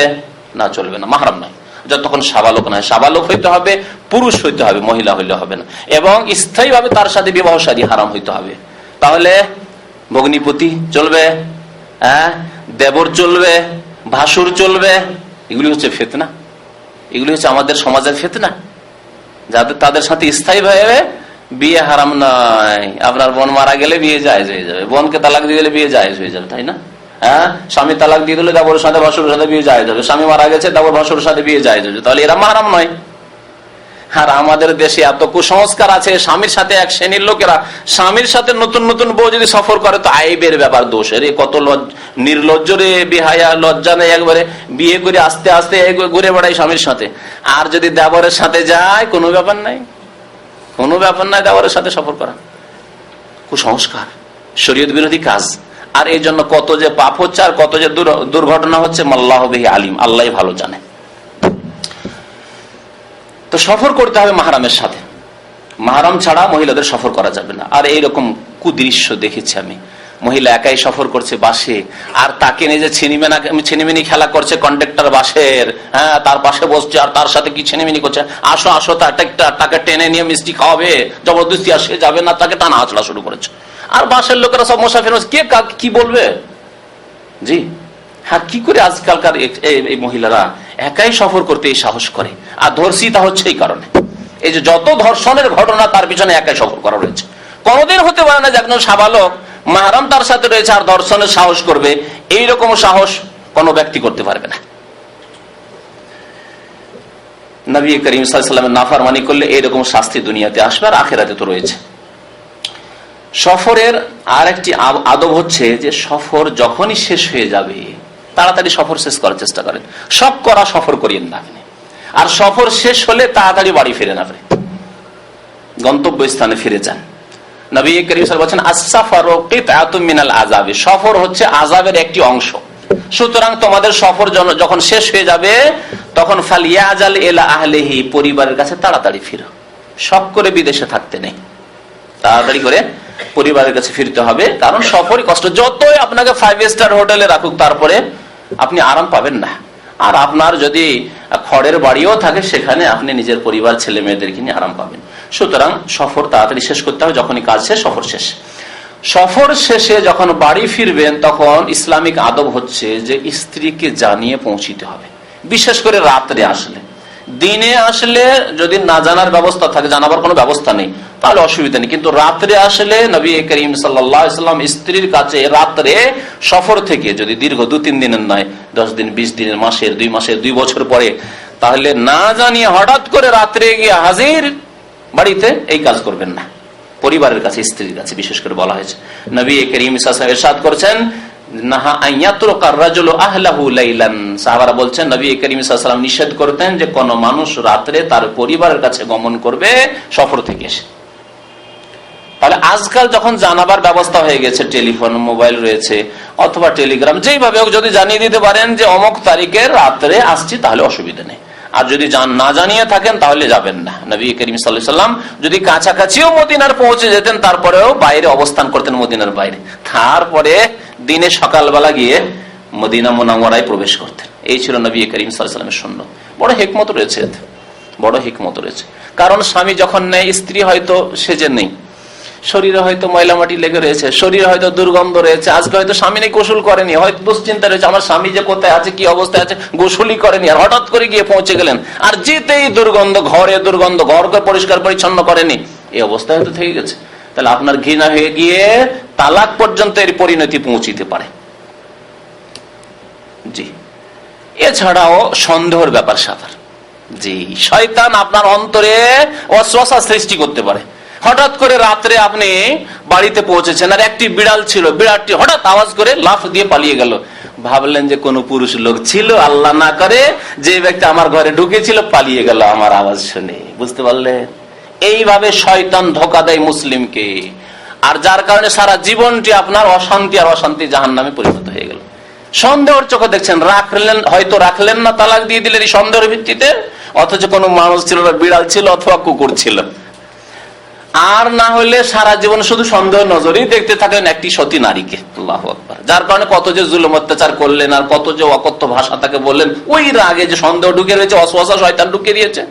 না? চলবে না, মাহরাম নয় যতক্ষণ সাবালক নয়। সাবালক হইতে হবে, পুরুষ হইতে হবে, মহিলা হইলে হবে না, এবং স্থায়ীভাবে তার সাথে বিবাহ শাদী হারাম হইতে হবে। তাহলে ভগ্নিপতি চলবে, দেবর চলবে, ভাসুর চলবে, এগুলি হচ্ছে ফিতনা, এগুলি হচ্ছে আমাদের সমাজের ফিতনা, যাদের তাদের সাথে স্থায়ীভাবে বিয়ে হারাম নয়। আপনার বোন মারা গেলে বিয়ে জায়েজ হয়ে যাবে, বোনকে তালাক দিয়ে দিলে বিয়ে জায়েজ হয়ে যাবে, তাই না? স্বামী তালাক দিয়ে দিলে দেবরের সাথে ভাসুরের সাথে বিয়ে জায়েজ হবে, স্বামী মারা গেছে দেবর ভাসুরের সাথে বিয়ে জায়েজ হবে, তাহলে এরা মাহরাম নয়। আর আমাদের দেশে এত কুসংস্কার আছে, স্বামীর সাথে এক শ্রেণীর লোকেরা স্বামীর সাথে নতুন নতুন বউ যদি সফর করে তো আইবের ব্যাপার, দোষের, কত নির্লজ্জ রে, বেহায়া, লজ্জা নেই, একবারে বিয়ে করে আস্তে আস্তে ঘুরে বেড়ায় স্বামীর সাথে। আর যদি দেবরের সাথে যায় কোনো ব্যাপার নাই, কোনো ব্যাপার নাই দেবরের সাথে সফর করা, কুসংস্কার, শরীয়ত বিরোধী কাজ। আর এই জন্য কত যে পাপ হচ্ছে আর কত যে দুর্ঘটনা হচ্ছে, আল্লাহু বিহি আলিম, আল্লাহ ভালো জানে। তো সফর করতে হবে মাহরামের সাথে, মাহরাম ছাড়া মহিলাদের সফর করা যাবে না। আর এইরকম কুদৃশ্য দেখেছি আমি, মহিলা একাই সফর করছে বাসে, আর তাকে নিজে ছিনিমিনি খেলা করছে কন্ডাক্টর বাসের, তার পাশে বসছে আর তার সাথে কি ছিনিমিনি করছে, আসো আসো তাকে টেনে নিয়ে মিষ্টি খাওয়াবে, জবরদস্তি আসে যাবে না, তাকে টানা আঁচড়া শুরু করেছে। আর বাসের লোকেরা সব মোসাফির, কে কি বলবে? জি হ্যাঁ, কি করে আজকালকার এই মহিলারা একাই সফর করতে এই সাহস করে? আর ধর্ষিতা হচ্ছে এই কারণে, এই যে যত ধর্ষণের ঘটনা তার পিছনে একাই সফর করা রয়েছে। কোনদিন হতে পারে না যে একজন সাবালক মাহরাম তার সাথে রয়েছে আর ধর্ষণের সাহস করবে, এইরকম সাহস কোন ব্যক্তি করতে পারবে না। নবী করিম সাল্লাল্লাহু আলাইহি ওয়াসাল্লামের নাফরমানি করলে এইরকম শাস্তি দুনিয়াতে আসবে, আর আখিরাতে তো রয়েছে। সফরের আর একটি আদব হচ্ছে যে সফর যখনই শেষ হয়ে যাবে তাড়াতাড়ি সফর শেষ করার চেষ্টা করেন, শখ করা সফর করিয়েন না আপনি। আর সফর শেষ হলে তাড়াতাড়ি বাড়ি ফিরেন, আপনি গন্তব্য স্থানে ফিরে যান। নবী করিম সাল্লাল্লাহু আলাইহি ওয়াসাল্লাম বলেছেন আস-সাফারু কিতআতুম মিনাল আযাব, সফর হচ্ছে আযাবের একটি অংশ। সুতরাং তোমাদের সফর যখন শেষ হয়ে যাবে তখন ফালিয়াজাল ইলা আহলিহি, পরিবারের কাছে তাড়াতাড়ি ফিরো, শখ করে বিদেশে থাকতে নেই, তাড়াতাড়ি করে পরিবারের কাছে ফিরতে হবে। কারণ সফরই কষ্ট, যতই আপনাকে 5 স্টার হোটেলে রাখুক তারপরে আপনি আরাম পাবেন না। আর আপনার যদি খড়ের বাড়িও থাকে সেখানে আপনি নিজের পরিবার ছেলে মেয়েদেরকে নিয়ে আরাম পাবেন। সুতরাং সফর তাড়াতাড়ি শেষ করতে হবে, যখনই কাজ শেষ সফর শেষ। সফর শেষে যখন বাড়ি ফিরবেন তখন ইসলামিক আদব হচ্ছে যে স্ত্রীকে জানিয়ে পৌঁছিতে হবে, বিশেষ করে রাত্রে আসলে। দিনে আসলে যদি না জানার ব্যবস্থা থাকে, জানাবার কোনো ব্যবস্থা নেই, তাহলে অসুবিধা নেই। কিন্তু রাত্রে আসলে নবী করিম সাল্লাল্লাহু আলাইহি ওয়াসাল্লাম স্ত্রীর কাছে রাত্রে সফর থেকে যদি দীর্ঘ 2-3 দিনের নয়, 10 দিন 20 দিনের, মাসের 2 মাসের 2 বছর পরে, তাহলে না জানিয়ে হঠাৎ করে রাত্রে গিয়ে হাজির বাড়িতে, এই কাজ করবেন না। পরিবারের কাছে, স্ত্রীর কাছে বিশেষ করে বলা হয়েছে। নবী করিম সাল্লাল্লাহু আলাইহি ওয়াসাল্লাম ইরশাদ করেছেন, সাহাবারা বলছেন নবী করিম সাল্লাল্লাহু আলাইহি ওয়াসাল্লাম নিষেধ করতেন যে কোন মানুষ রাত্রে তার পরিবারের কাছে গমন করবে সফর থেকে এসে। তাহলে আজকাল যখন জানাবার ব্যবস্থা হয়ে গেছে, টেলিফোন, মোবাইল রয়েছে, অথবা টেলিগ্রাম, যেইভাবে হোক যদি জানিয়ে দিতে পারেন যে অমুক তারিখে রাত্রে আসছি, তাহলে অসুবিধা নেই। আর যদি না জানিয়ে থাকেন তাহলে যাবেন না। নবী করিম সাল্লাল্লাহু আলাইহি ওয়াসাল্লাম যদি কাছাকাছিও মদিনার পৌঁছে যেতেন তারপরেও বাইরে অবস্থান করতেন, মদিনার বাইরে, তারপরে দিনে সকালবেলা গিয়ে মদিনা মুনাওয়ারায় প্রবেশ করতেন। এই ছিল নবী করিম সাল্লাল্লাহু আলাইহি ওয়াসাল্লামের সুন্নাত। বড় হিকমত রয়েছে, বড় হিকমত রয়েছে। কারণ স্বামী যখন নেই, স্ত্রী হয়তো সেজে নেই, শরীরে হয়তো ময়লা মাটি লেগে রয়েছে, শরীরে হয়তো দুর্গন্ধ রয়েছে, আজকে হয়তো স্বামী নেই, গোসল করেনি, হয়তো দুশ্চিন্তা রয়েছে আমার স্বামী যে কোথায় আছে, কি অবস্থায় আছে, গোসলই করেনি, আর হঠাৎ করে গিয়ে পৌঁছে গেলেন, আর যেতেই দুর্গন্ধ, ঘরে দুর্গন্ধ, ঘরকে পরিষ্কার পরিচ্ছন্ন করেনি, এই অবস্থায় হয়তো থেকে গেছে। তাহলে আপনার ঘৃণা হয়ে গিয়ে তালাক পর্যন্ত এর পরিণতি পৌঁছিতে পারে। জি, এছাড়াও সন্দেহের ব্যাপার স্যাপার, জি, শয়তান আপনার অন্তরে ওয়াসওয়াসা সৃষ্টি করতে পারে। হঠাৎ করে রাত্রে আপনি বাড়িতে পৌঁছেছেন আর একটি বিড়াল ছিল, বিড়ালটি হঠাৎ আওয়াজ করে লাফ দিয়ে পালিয়ে গেল, ভাবলেন যে কোনো পুরুষ লোক ছিল, আল্লাহ না করে যে ব্যক্তি আমার ঘরে ঢুকেছিল পালিয়ে গেল আমার আওয়াজ শুনে, বুঝতে পারলেন? এইভাবে শয়তান ধোঁকা দেয় মুসলিমকে, আর যার কারণে সারা জীবনটি আপনার অশান্তি আর অশান্তি জাহান্নামে পরিণত হয়ে গেল। সন্দেহের চোখে দেখছেন, হয়তো রাখলেন না, তালাক দিয়ে দিলেন এই সন্দেহের ভিত্তিতে, অথচ কোনো মানুষ ছিল না, বিড়াল ছিল অথবা কুকুর ছিল। আর না হলে সারা জীবন শুধু সন্দেহ নজরেই দেখতে থাকেন একটি সতী নারীকে। আল্লাহু আকবার। যার কারণে কত যে জুলুম অত্যাচার করলেন, আর কত যে অকথ্য ভাষা তাকে বললেন, ওই রাগে যে সন্দেহ ঢুকে রয়েছে, অসওয়াসা শয়তান ঢুকে দিয়েছে,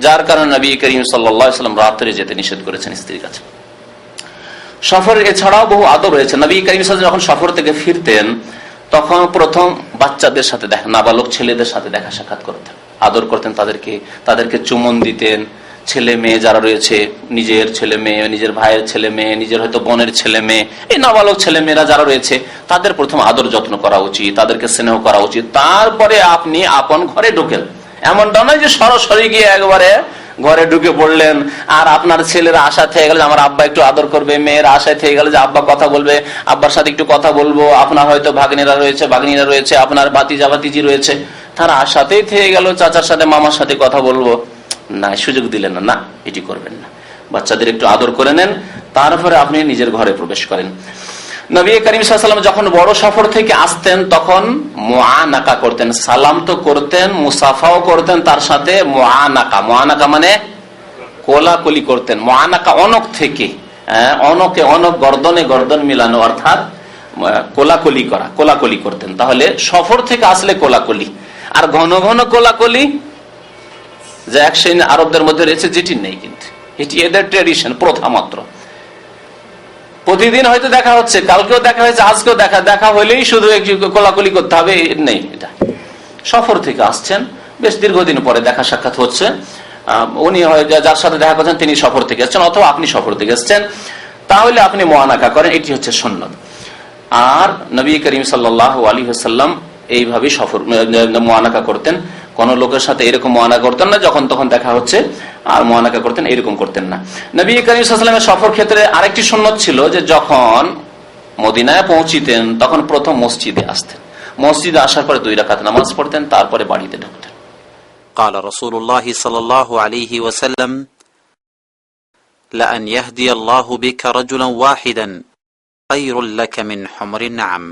যার কারণে নবী করিম সাল্লাল্লাহু আলাইহি ওয়াসাল্লাম রাত্রে যেতে নিষেধ করেছেন স্ত্রীর কাছে। সফরের এছাড়াও বহু আদব রয়েছে। নবী করিম সাল্লাল্লাহু আলাইহি ওয়াসাল্লাম যখন সফর থেকে ফিরতেন, তখন প্রথম বাচ্চাদের সাথে দেখা, নাবালক ছেলেদের সাথে দেখা সাক্ষাৎ করতেন, আদর করতেন, তাদেরকে চুমন দিতেন। ছেলে মেয়ে যারা রয়েছে, নিজের ছেলে মেয়ে, নিজের ভাইয়ের ছেলে মেয়ে, নিজের হয়তো বোনের ছেলে মেয়ে, এই নাবালক ছেলে মেয়েরা যারা রয়েছে, তাদের প্রথম আদর যত্ন করা উচিত, তাদেরকে স্নেহ করা উচিত। তারপরে আপনি আপন ঘরে ঢোকেন। এমনটা নয় যে সরাসরি গিয়ে একবারে ঘরে ঢুকে পড়লেন, আর আপনার ছেলেরা আশা থেকে গেল যে আমার আব্বা একটু আদর করবে, মেয়েরা আশায় থেকে গেল যে আব্বা কথা বলবে, আব্বার সাথে একটু কথা বলবো। আপনার হয়তো ভাগ্নিরা রয়েছে, আপনার ভাতিজা ভাতিজি রয়েছে, তারা আশাতেই থেকে গেল চাচার সাথে মামার সাথে কথা বলবো। না, সুযোগ দিলেন না, এটি করবেন না। বাচ্চাদের একটু আদর করে নেন, তারপরে আপনি নিজের ঘরে প্রবেশ করেন। নবী করিম সাল্লাল্লাহু আলাইহি ওয়াসাল্লাম যখন বড় সফর থেকে আসতেন, তখন মুআনাকা করতেন, সালাম তো করতেন, মুসাফাও করতেন, তার সাথে মুআনাকা মানে কোলাকুলি করতেন। মুআনাকা অনক থেকে, অনক গর্দনে গর্দন মিলানো, অর্থাৎ কোলাকুলি করতেন। তাহলে সফর থেকে আসলে কোলাকুলি, আর ঘন ঘন কোলাকুলি যে এক শ্রেণী আরবদের মধ্যে রয়েছে, যেটি নেই, কিন্তু এটি এদের ট্রেডিশন, প্রথা মাত্র। প্রতিদিন হয়তো দেখা হচ্ছে, কালকেও দেখা হয়েছে, আজকেও দেখা হইলেই শুধু কোলাকুলি করতে হবে, নেই। এটা সফর থেকে আসছেন, বেশ দীর্ঘদিন পরে দেখা সাক্ষাৎ হচ্ছে, উনি যার সাথে দেখা করছেন তিনি সফর থেকে এসছেন, অথবা আপনি সফর থেকে এসছেন, তাহলে আপনি মুআনাকা করেন, এটি হচ্ছে সুন্নাত। আর নবী করিম সাল্লাল্লাহু আলাইহি ওয়াসাল্লাম এইভাবে সফর মুআনাকা করতেন। কোন লোকের সাথে এরকম মুআনাকা করতেন না যখন তখন দেখা হচ্ছে, আর মুআনাকা করতেন, এরকম করতেন না। নবী করিম সাল্লাল্লাহু আলাইহি ওয়াসাল্লামের সফর ক্ষেত্রে আরেকটি সুন্নাত ছিল যে যখন মদিনায় পৌঁছিতেন, তখন প্রথম মসজিদে আসতেন, মসজিদে আসার পরে 2 রাকাত নামাজ পড়তেন, তারপরে বাড়িতে ঢুকতেন। قال رسول الله صلى الله عليه وسلم لأن يهدي الله بك رجلا واحدا خير لك من حمر النعم